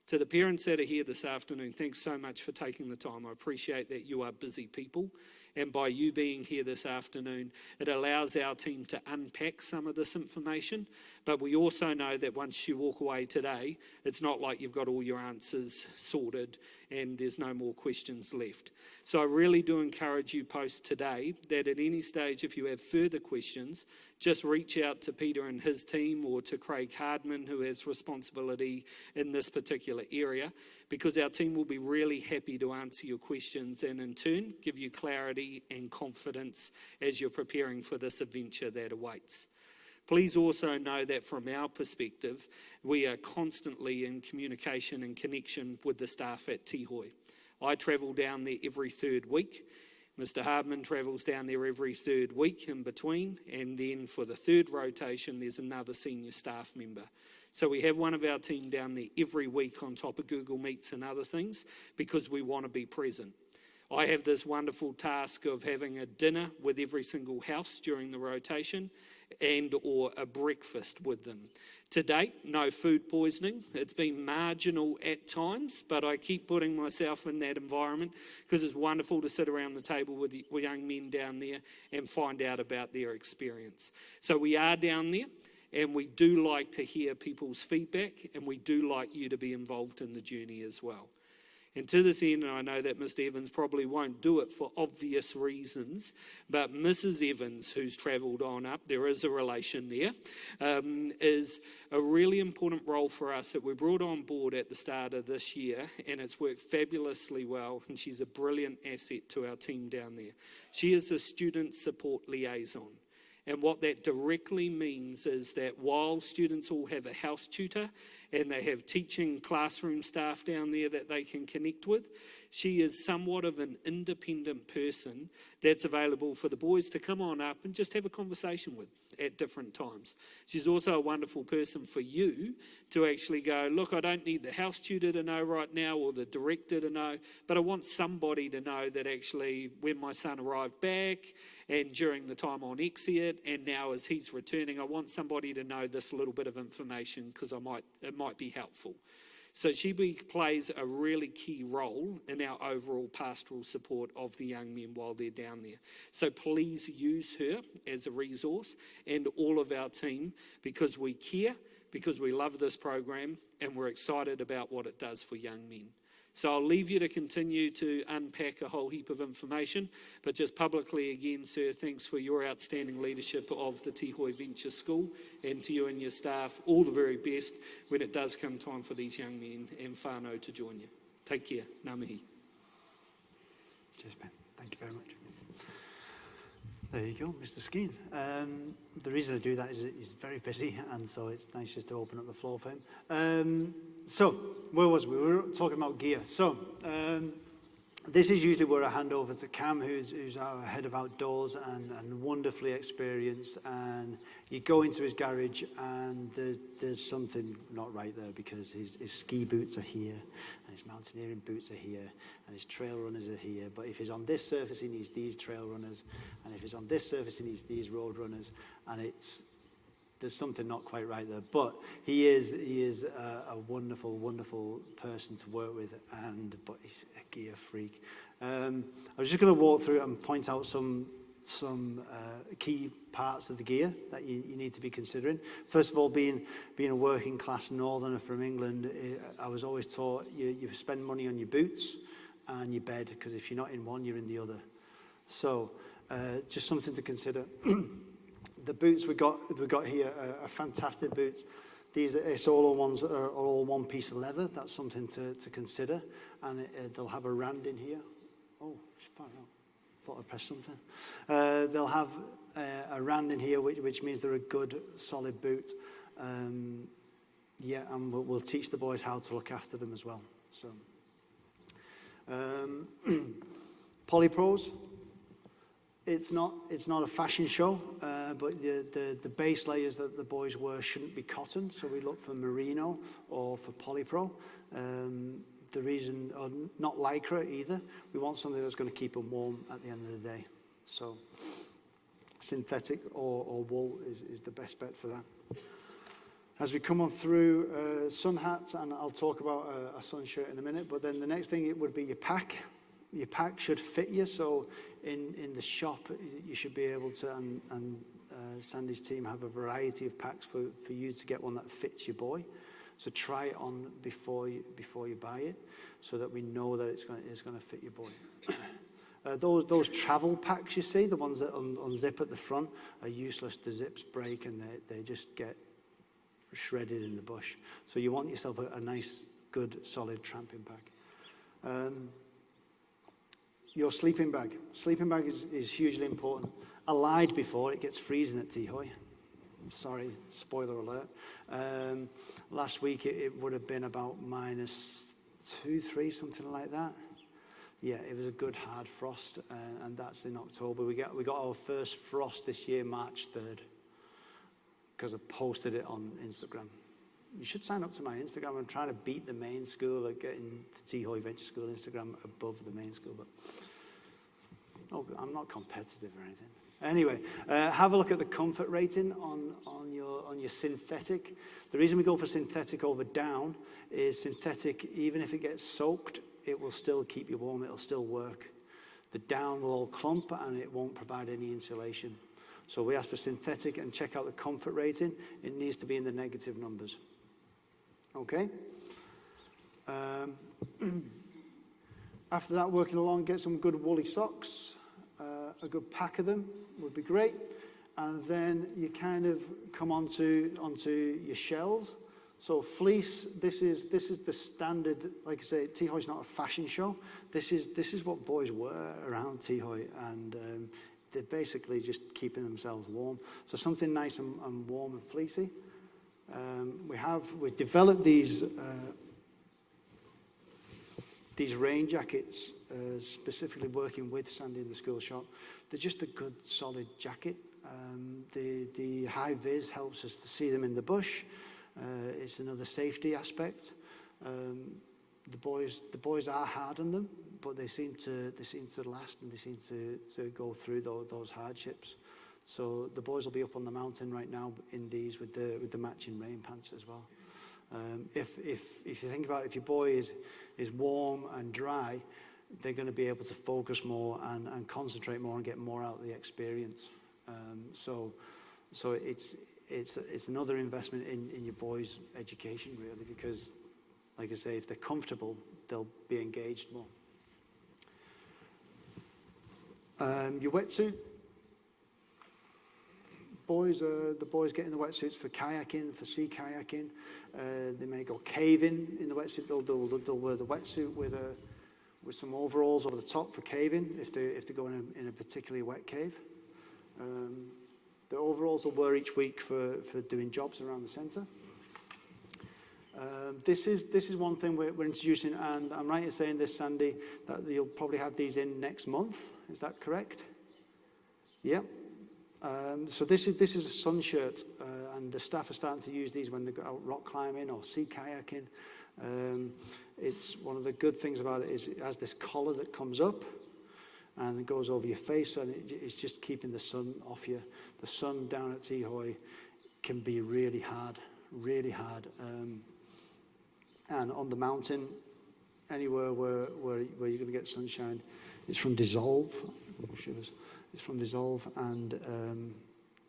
To the parents that are here this afternoon, thanks so much for taking the time. I appreciate that you are busy people. And by you being here this afternoon, it allows our team to unpack some of this information. But we also know that once you walk away today, it's not like you've got all your answers sorted and there's no more questions left. So I really do encourage you post today that at any stage, if you have further questions, just reach out to Peter and his team or to Craig Hardman, who has responsibility in this particular area, because our team will be really happy to answer your questions and in turn give you clarity and confidence as you're preparing for this adventure that awaits. Please also know that from our perspective, we are constantly in communication and connection with the staff at Tihoi. I travel down there every third week. Mr. Hardman travels down there every third week in between, and then for the third rotation, there's another senior staff member. So we have one of our team down there every week on top of Google Meets and other things because we want to be present. I have this wonderful task of having a dinner with every single house during the rotation and or a breakfast with them. To date, no food poisoning. It's been marginal at times, but I keep putting myself in that environment because it's wonderful to sit around the table with young men down there and find out about their experience. So we are down there and we do like to hear people's feedback and we do like you to be involved in the journey as well. And to this end, and I know that Mr. Evans probably won't do it for obvious reasons, but Mrs. Evans, who's travelled on up, there is a relation there, is a really important role for us that we brought on board at the start of this year, and it's worked fabulously well, and she's a brilliant asset to our team down there. She is a student support liaison. And what that directly means is that while students all have a house tutor and they have teaching classroom staff down there that they can connect with, she is somewhat of an independent person that's available for the boys to come on up and just have a conversation with at different times. She's also a wonderful person for you to actually go, look, I don't need the house tutor to know right now or the director to know, but I want somebody to know that actually when my son arrived back and during the time on exit and now as he's returning, I want somebody to know this little bit of information because it might be helpful. So she plays a really key role in our overall pastoral support of the young men while they're down there. So please use her as a resource and all of our team because we care, because we love this program and we're excited about what it does for young men. So I'll leave you to continue to unpack a whole heap of information, but just publicly again, sir, thanks for your outstanding leadership of the Tihoi Venture School, and to you and your staff, all the very best when it does come time for these young men and whānau to join you. Take care. Ngā mihi. Cheers, Ben. Thank you very much. There you go, Mr. Skeen. The reason I do that is he's very busy, and so it's nice just to open up the floor for him. So, where was we? We were talking about gear. So, this is usually where I hand over to Cam, who's our head of outdoors and wonderfully experienced. And you go into his garage, and there's something not right there, because his ski boots are here, and his mountaineering boots are here, and his trail runners are here. But if he's on this surface, he needs these trail runners, and if he's on this surface, he needs these road runners, and there's something not quite right there. But he is a wonderful, wonderful person to work with, but he's a gear freak. I was just going to walk through and point out some key parts of the gear that you need to be considering. First of all, being a working class northerner from England, I was always taught you spend money on your boots and your bed, because if you're not in one, you're in the other. So just something to consider. The boots we got here are fantastic boots. These solo ones are all one piece of leather. That's something to consider. And they'll have a rand in here. Oh, far out. Thought I pressed something. They'll have a rand in here, which means they're a good, solid boot. And we'll teach the boys how to look after them as well. So, Polypros. It's not a fashion show, but the base layers that the boys wear shouldn't be cotton, so we look for merino or for polypro. The reason, or not lycra either, we want something that's going to keep them warm at the end of the day. So synthetic or wool is the best bet for that. As we come on through sun hats, and I'll talk about a sun shirt in a minute, but then the next thing it would be your pack. Your pack should fit you, so in the shop you should be able to, and Sandy's team have a variety of packs for you to get one that fits your boy. So try it on before you buy it, so that we know that it's going to fit your boy. Those travel packs you see, the ones that unzip at the front, are useless. The zips break and they just get shredded in the bush. So you want yourself a nice, good, solid tramping pack. Your sleeping bag. Sleeping bag is hugely important. I lied before, it gets freezing at Tihoi. Sorry, spoiler alert. Last week it would have been about -2, 3, something like that. Yeah, it was a good hard frost, and that's in October. We got our first frost this year, March 3rd, because I posted it on Instagram. You should sign up to my Instagram. I'm trying to beat the main school at getting the Tihoi Venture School Instagram above the main school, but I'm not competitive or anything. Anyway, have a look at the comfort rating on your synthetic. The reason we go for synthetic over down is synthetic, even if it gets soaked, it will still keep you warm, it'll still work. The down will all clump and it won't provide any insulation. So we ask for synthetic, and check out the comfort rating. It needs to be in the negative numbers. Okay? After that, working along, get some good woolly socks. A good pack of them would be great. And then you kind of come onto your shells. So fleece, this is the standard. Like I say, Tihoi's not a fashion show. This is what boys wear around Tihoi, and they're basically just keeping themselves warm. So something nice and warm and fleecy. We've developed these rain jackets, specifically working with Sandy in the school shop. They're just a good, solid jacket. The high vis helps us to see them in the bush. It's another safety aspect. The boys are hard on them, but they seem to last, and they seem to go through those hardships. So the boys will be up on the mountain right now in these with the matching rain pants as well. If you think about it, if your boy is warm and dry, they're going to be able to focus more and concentrate more and get more out of the experience. So it's another investment in your boy's education, really, because like I say, if they're comfortable, they'll be engaged more. Your wetsuit. The boys get in the wetsuits for kayaking, for sea kayaking. They may go caving in the wetsuit. They'll wear the wetsuit with some overalls over the top for caving if they go in a particularly wet cave. The overalls they'll wear each week for doing jobs around the centre. This is one thing we're introducing, and I'm right in saying this, Sandy, that you'll probably have these in next month. Is that correct? Yeah. So this is a sun shirt, and the staff are starting to use these when they go out rock climbing or sea kayaking. It's one of the good things about it is it has this collar that comes up and it goes over your face, and it's just keeping the sun off you. The sun down at Tihoi can be really hard, really hard. And on the mountain, anywhere where you're going to get sunshine, it's from Dissolve. Oh, shivers. It's from Dissolve, and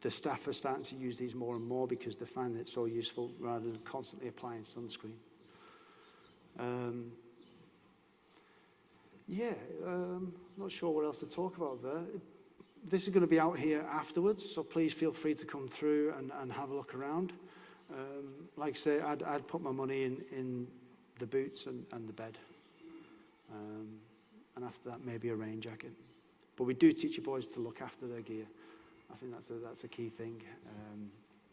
the staff are starting to use these more and more because they're finding it so useful rather than constantly applying sunscreen. Not sure what else to talk about there. This is going to be out here afterwards, so please feel free to come through and have a look around. Like I say, I'd put my money in the boots and the bed. And after that, maybe a rain jacket. But we do teach your boys to look after their gear. I think that's a key thing.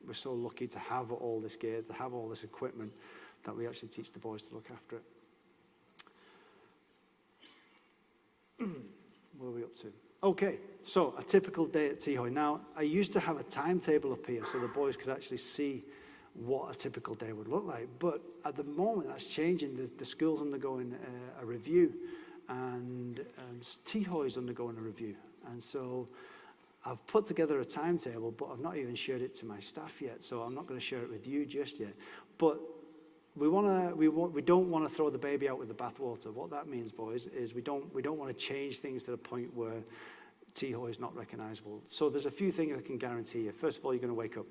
We're so lucky to have all this gear, to have all this equipment, that we actually teach the boys to look after it. Where are we up to? Okay, so a typical day at Tihoi. Now, I used to have a timetable up here so the boys could actually see what a typical day would look like. But at the moment, that's changing. The school's undergoing a review, and Tihoi is undergoing a review. And so I've put together a timetable, but I've not even shared it to my staff yet, so I'm not going to share it with you just yet. But we don't want to throw the baby out with the bathwater. What that means, boys, is we don't want to change things to the point where Tihoi is not recognizable. So there's a few things I can guarantee you. First of all, you're going to wake up.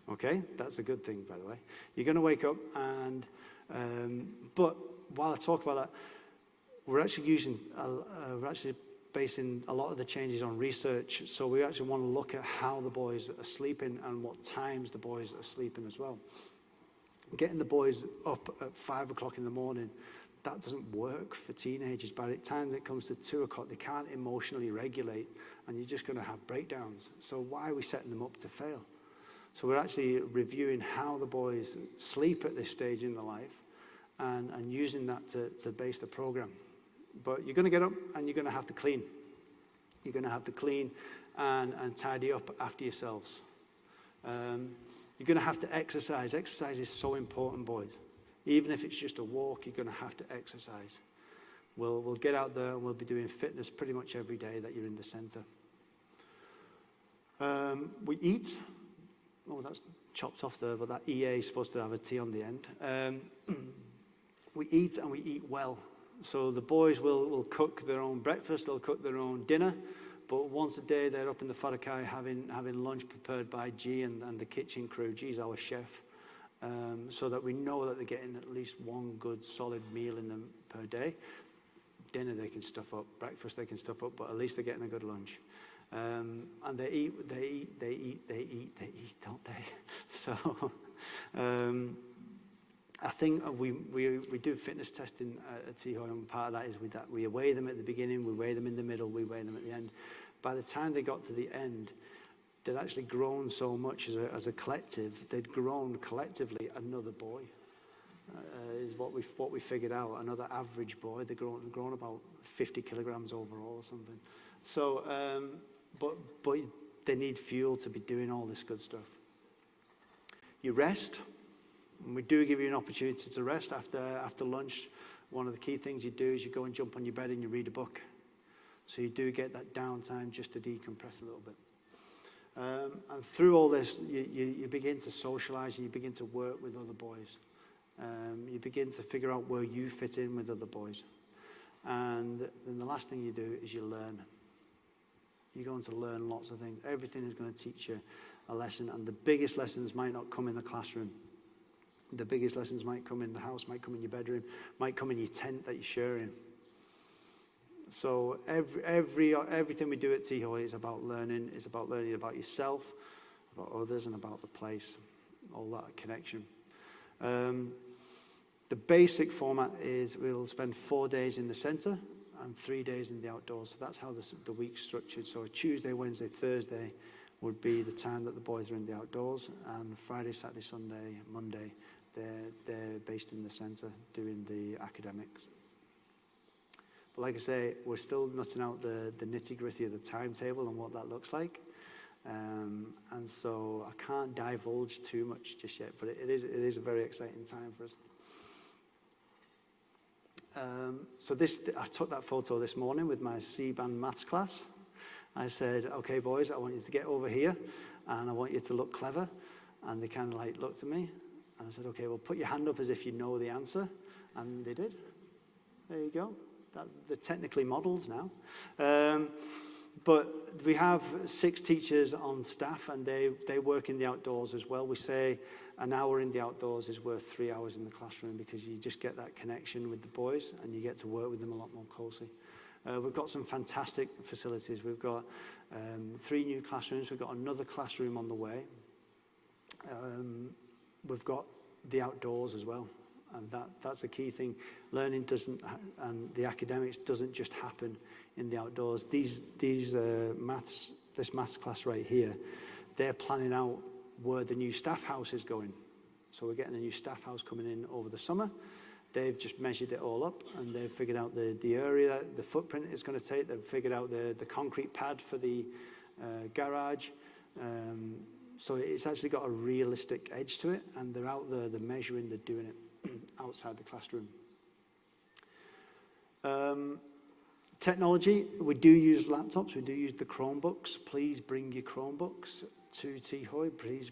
Okay, that's a good thing, by the way. You're going to wake up, and but while I talk about that, we're actually basing a lot of the changes on research. So we actually want to look at how the boys are sleeping and what times the boys are sleeping as well. Getting the boys up at 5 o'clock in the morning, that doesn't work for teenagers. By the time it comes to 2 o'clock, they can't emotionally regulate, and you're just going to have breakdowns. So why are we setting them up to fail? So we're actually reviewing how the boys sleep at this stage in their life and using that to base the program. But you're going to get up and you're going to have to clean. You're going to have to clean and tidy up after yourselves. You're going to have to exercise. Exercise is so important, boys. Even if it's just a walk, you're going to have to exercise. We'll get out there and we'll be doing fitness pretty much every day that you're in the centre. We eat. Oh, that's chopped off there, but that EA is supposed to have a T on the end. We eat and we eat well. So the boys will cook their own breakfast, they'll cook their own dinner, but once a day they're up in the Wharakai having lunch prepared by G and the kitchen crew. G's our chef, so that we know that they're getting at least one good solid meal in them per day. Dinner they can stuff up, breakfast they can stuff up, but at least they're getting a good lunch. And they eat, don't they? So I think we do fitness testing at Tihoi, and part of that is we weigh them at the beginning, we weigh them in the middle, we weigh them at the end. By the time they got to the end, they'd actually grown so much as a collective. They'd grown collectively another boy. Is what we figured out. Another average boy. They'd grown about 50 kilograms overall or something. So, but they need fuel to be doing all this good stuff. You rest. And we do give you an opportunity to rest after lunch. One of the key things you do is you go and jump on your bed and you read a book. So you do get that downtime just to decompress a little bit. And through all this, you begin to socialize and you begin to work with other boys. You begin to figure out where you fit in with other boys. And then the last thing you do is you learn. You're going to learn lots of things. Everything is going to teach you a lesson. And the biggest lessons might not come in the classroom. The biggest lessons might come in the house, might come in your bedroom, might come in your tent that you're sharing. So everything we do at Tihoi is about learning. It's about learning about yourself, about others, and about the place, all that connection. The basic format is we'll spend 4 days in the centre and 3 days in the outdoors. So that's how the week's structured. So Tuesday, Wednesday, Thursday would be the time that the boys are in the outdoors, and Friday, Saturday, Sunday, Monday, they're based in the centre doing the academics. But like I say, we're still nutting out the nitty-gritty of the timetable and what that looks like. And so I can't divulge too much just yet, but it is a very exciting time for us. So I took that photo this morning with my C-band maths class. I said, okay, boys, I want you to get over here, and I want you to look clever. And they kind of like looked at me, and I said, okay, well, put your hand up as if you know the answer. And they did. There you go. They're technically models now. But we have 6 teachers on staff, and they work in the outdoors as well. We say an hour in the outdoors is worth 3 hours in the classroom, because you just get that connection with the boys, and you get to work with them a lot more closely. We've got some fantastic facilities. We've got 3 new classrooms. We've got another classroom on the way. We've got the outdoors as well. And that's a key thing. Learning and the academics doesn't just happen in the outdoors. This maths class right here, they're planning out where the new staff house is going. So we're getting a new staff house coming in over the summer. They've just measured it all up, and they've figured out the area, the footprint it's going to take. They've figured out the concrete pad for the garage. So it's actually got a realistic edge to it, and they're out there, they're measuring, they're doing it outside the classroom. Technology, we do use laptops, we do use the Chromebooks. Please bring your Chromebooks to Tihoi. Please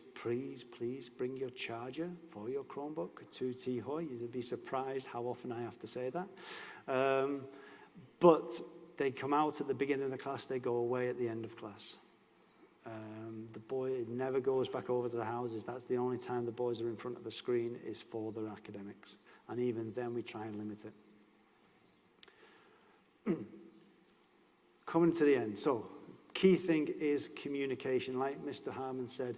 bring your charger for your Chromebook to Tihoi. You'd be surprised how often I have to say that. But they come out at the beginning of the class, they go away at the end of class. The boy never goes back over to the houses. That's the only time the boys are in front of a screen, is for their academics. And even then we try and limit it. Coming to the end. So, key thing is communication. Like Mr. Harmon said,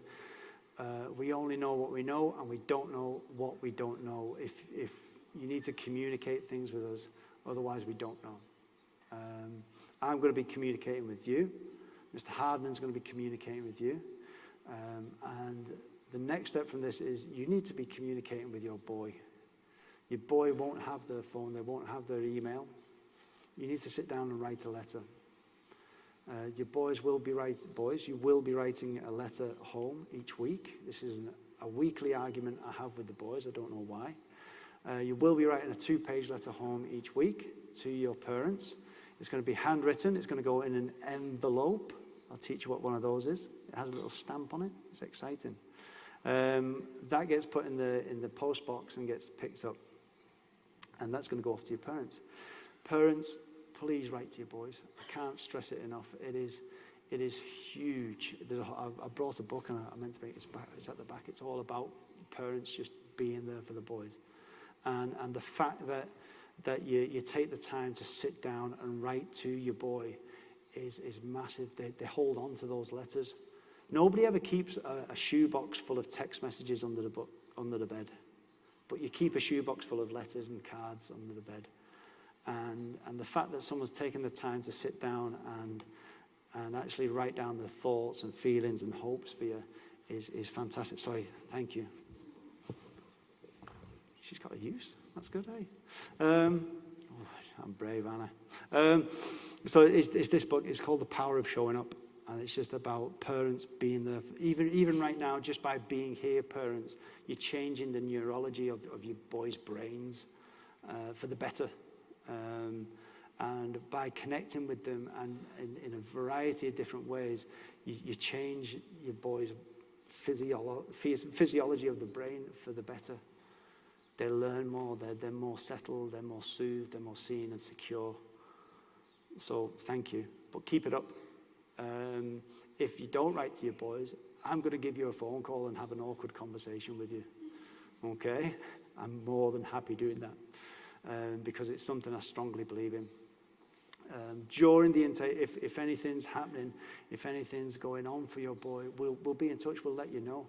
we only know what we know, and we don't know what we don't know. If you need to communicate things with us, otherwise we don't know. I'm going to be communicating with you. Mr. Hardman's going to be communicating with you. And the next step from this is you need to be communicating with your boy. Your boy won't have their phone, they won't have their email. You need to sit down and write a letter. You will be writing a letter home each week. This is a weekly argument I have with the boys. I don't know why. You will be writing a 2-page letter home each week to your parents. It's going to be handwritten. It's going to go in an envelope. I'll teach you what one of those is. It has a little stamp on it. It's exciting. That gets put in the post box and gets picked up. And that's going to go off to your parents. Parents, please write to your boys. I can't stress it enough. It is huge. I brought a book, and I meant to bring it. It's at the back. It's all about parents just being there for the boys. And the fact that you take the time to sit down and write to your boy is massive. They hold on to those letters. Nobody ever keeps a shoebox full of text messages under the bed, but you keep a shoebox full of letters and cards under the bed. And the fact that someone's taken the time to sit down and actually write down their thoughts and feelings and hopes for you is fantastic. Sorry, thank you. She's got a use. That's good, eh? I'm brave, Anna. So it's this book. It's called The Power of Showing Up. And it's just about parents being there. Even right now, just by being here, parents, you're changing the neurology of your boys' brains for the better. And by connecting with them and in a variety of different ways, you change your boys' physiology of the brain for the better. They learn more, they're more settled, they're more soothed, they're more seen and secure. So thank you, but keep it up. If you don't write to your boys, I'm going to give you a phone call and have an awkward conversation with you. okay? I'm more than happy doing that because it's something I strongly believe in. During the intake, if anything's happening, if anything's going on for your boy, we'll be in touch, we'll let you know.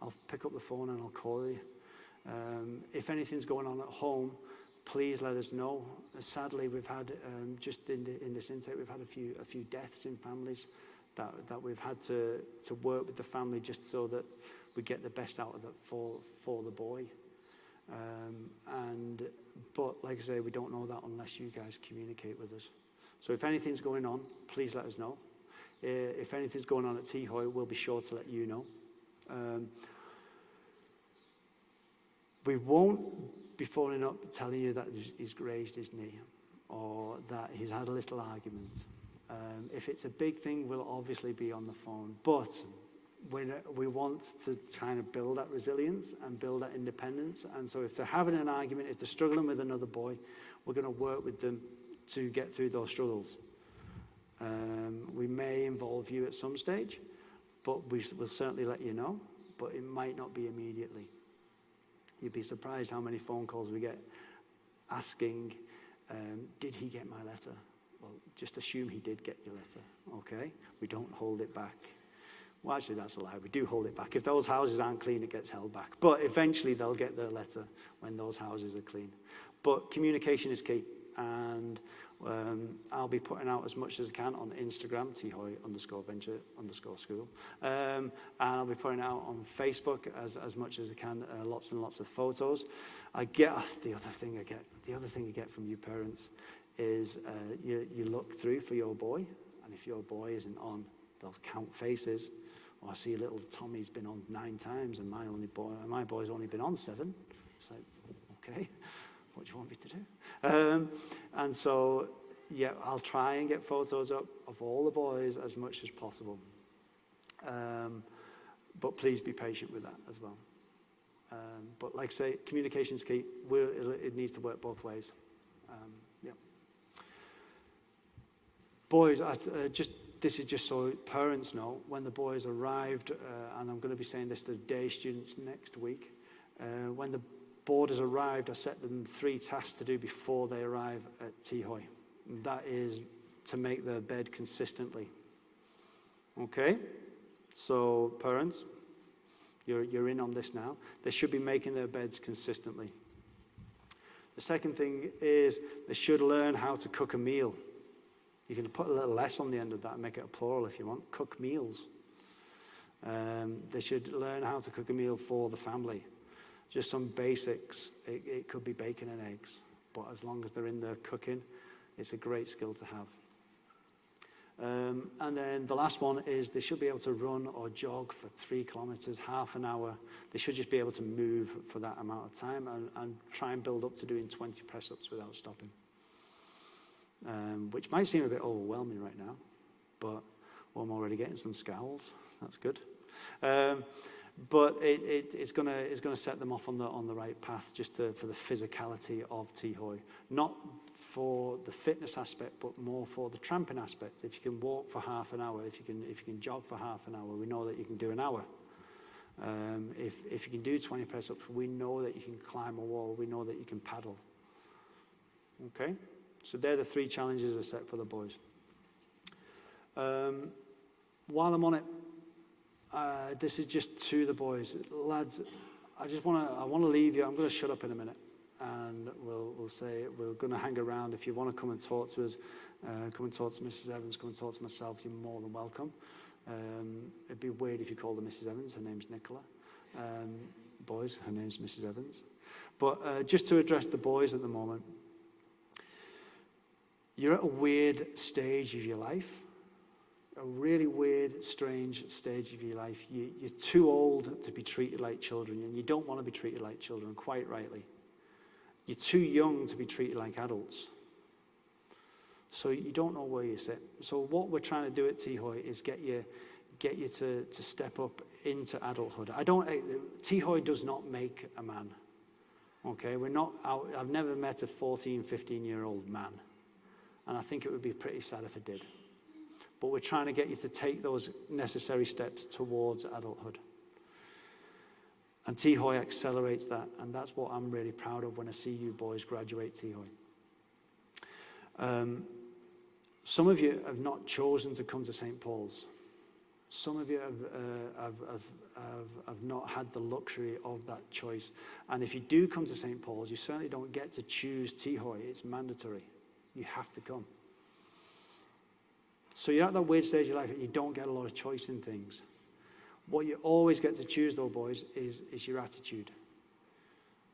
I'll pick up the phone and I'll call you. If anything's going on at home, please let us know. Sadly, we've had, just in this intake, we've had a few deaths in families that we've had to work with the family just so that we get the best out of it for the boy. But like I say, we don't know that unless you guys communicate with us. So if anything's going on, please let us know. If anything's going on at Tihoi, we'll be sure to let you know. We won't be phoning up telling you that he's raised his knee or that he's had a little argument. If it's a big thing, we'll obviously be on the phone. But we want to kind of build that resilience and build that independence. And so if they're having an argument, if they're struggling with another boy, we're going to work with them to get through those struggles. We may involve you at some stage, but we'll certainly let you know, but it might not be immediately. You'd be surprised how many phone calls we get asking, did he get my letter? Well, just assume he did get your letter, okay? We don't hold it back. Well, actually, that's a lie. We do hold it back. If those houses aren't clean, it gets held back. But eventually, they'll get their letter when those houses are clean. But communication is key. And I'll be putting out as much as I can on Instagram, Tihoi_venture_school. And I'll be putting out on Facebook as much as I can, lots and lots of photos. The other thing I get from you parents is you look through for your boy, and if your boy isn't on, they'll count faces. Or I see little Tommy's been on 9 times, and my boy's only been on 7. It's like, okay. What do you want me to do? And so, yeah, I'll try and get photos up of all the boys as much as possible. But please be patient with that as well. But like I say, communication's key. It needs to work both ways. Yeah. Boys, this is just so parents know, when the boys arrived, and I'm going to be saying this to day students next week, when the boarders arrived, I set them 3 tasks to do before they arrive at Tihoi. That is to make their bed consistently. Okay? So, parents, you're in on this now. They should be making their beds consistently. The second thing is they should learn how to cook a meal. You can put a little S on the end of that and make it a plural if you want. Cook meals. They should learn how to cook a meal for the family. Just some basics. It could be bacon and eggs, but as long as they're in there cooking, it's a great skill to have. And then the last one is they should be able to run or jog for 3 kilometers, half an hour. They should just be able to move for that amount of time and try and build up to doing 20 press-ups without stopping. Which might seem a bit overwhelming right now, but I'm already getting some scowls. That's good. But it's going to set them off on the right path just for the physicality of Tihoi. Not for the fitness aspect, but more for the tramping aspect. If you can walk for half an hour, if you can jog for half an hour, we know that you can do an hour. If you can do 20 press-ups, we know that you can climb a wall. We know that you can paddle. Okay? So they're the 3 challenges I set for the boys. While I'm on it, this is just to the boys. Lads, I want to leave you. I'm going to shut up in a minute. And we'll say we're going to hang around. If you want to come and talk to us, come and talk to Mrs. Evans, come and talk to myself, you're more than welcome. It'd be weird if you called her Mrs. Evans. Her name's Nicola. Boys, her name's Mrs. Evans. But just to address the boys at the moment, you're at a weird stage of your life. A really weird, strange stage of your life. You're too old to be treated like children, and you don't want to be treated like children, quite rightly. You're too young to be treated like adults. So you don't know where you sit. So what we're trying to do at Tihoi is get you to step up into adulthood. Tihoi does not make a man. Okay, I've never met a 14, 15-year-old man. And I think it would be pretty sad if it did. But we're trying to get you to take those necessary steps towards adulthood. And Tihoi accelerates that, and that's what I'm really proud of when I see you boys graduate Tihoi. Some of you have not chosen to come to St. Paul's. Some of you have not had the luxury of that choice. And if you do come to St. Paul's, you certainly don't get to choose Tihoi. It's mandatory. You have to come. So you're at that weird stage of life that you don't get a lot of choice in things. What you always get to choose, though, boys, is your attitude.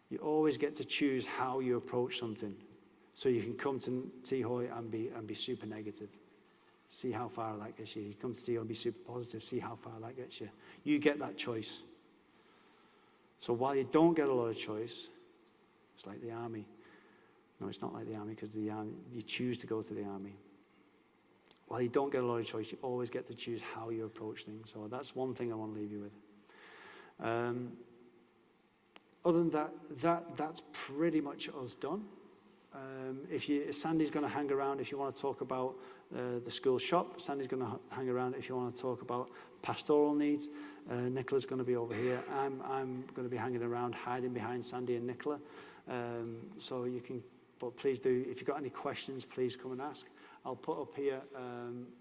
You always get to choose how you approach something. So you can come to Tihoi and be super negative. See how far that gets you. You come to Tihoi and be super positive. See how far that gets you. You get that choice. So while you don't get a lot of choice, it's like the army. No, it's not like the army, because the army, you choose to go to the army. While you don't get a lot of choice, you always get to choose how you approach things. So that's one thing I want to leave you with. Other than that, that's pretty much us done. Sandy's going to hang around if you want to talk about the school shop. Sandy's going to hang around if you want to talk about pastoral needs. Nicola's going to be over here. I'm going to be hanging around, hiding behind Sandy and Nicola. So you can, but please do, if you've got any questions, please come and ask. I'll put up here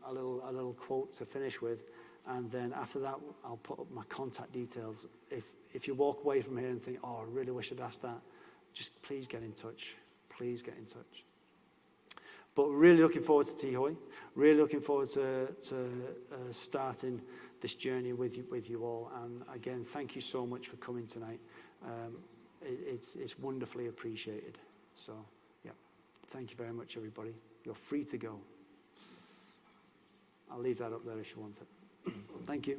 a little quote to finish with, and then after that, I'll put up my contact details. If you walk away from here and think, oh, I really wish I'd asked that, just please get in touch. Please get in touch. But really looking forward to Tihoi. Really looking forward to starting this journey with you all. And again, thank you so much for coming tonight. It's wonderfully appreciated. So, yeah, thank you very much, everybody. You're free to go. I'll leave that up there if you want it. Thank you.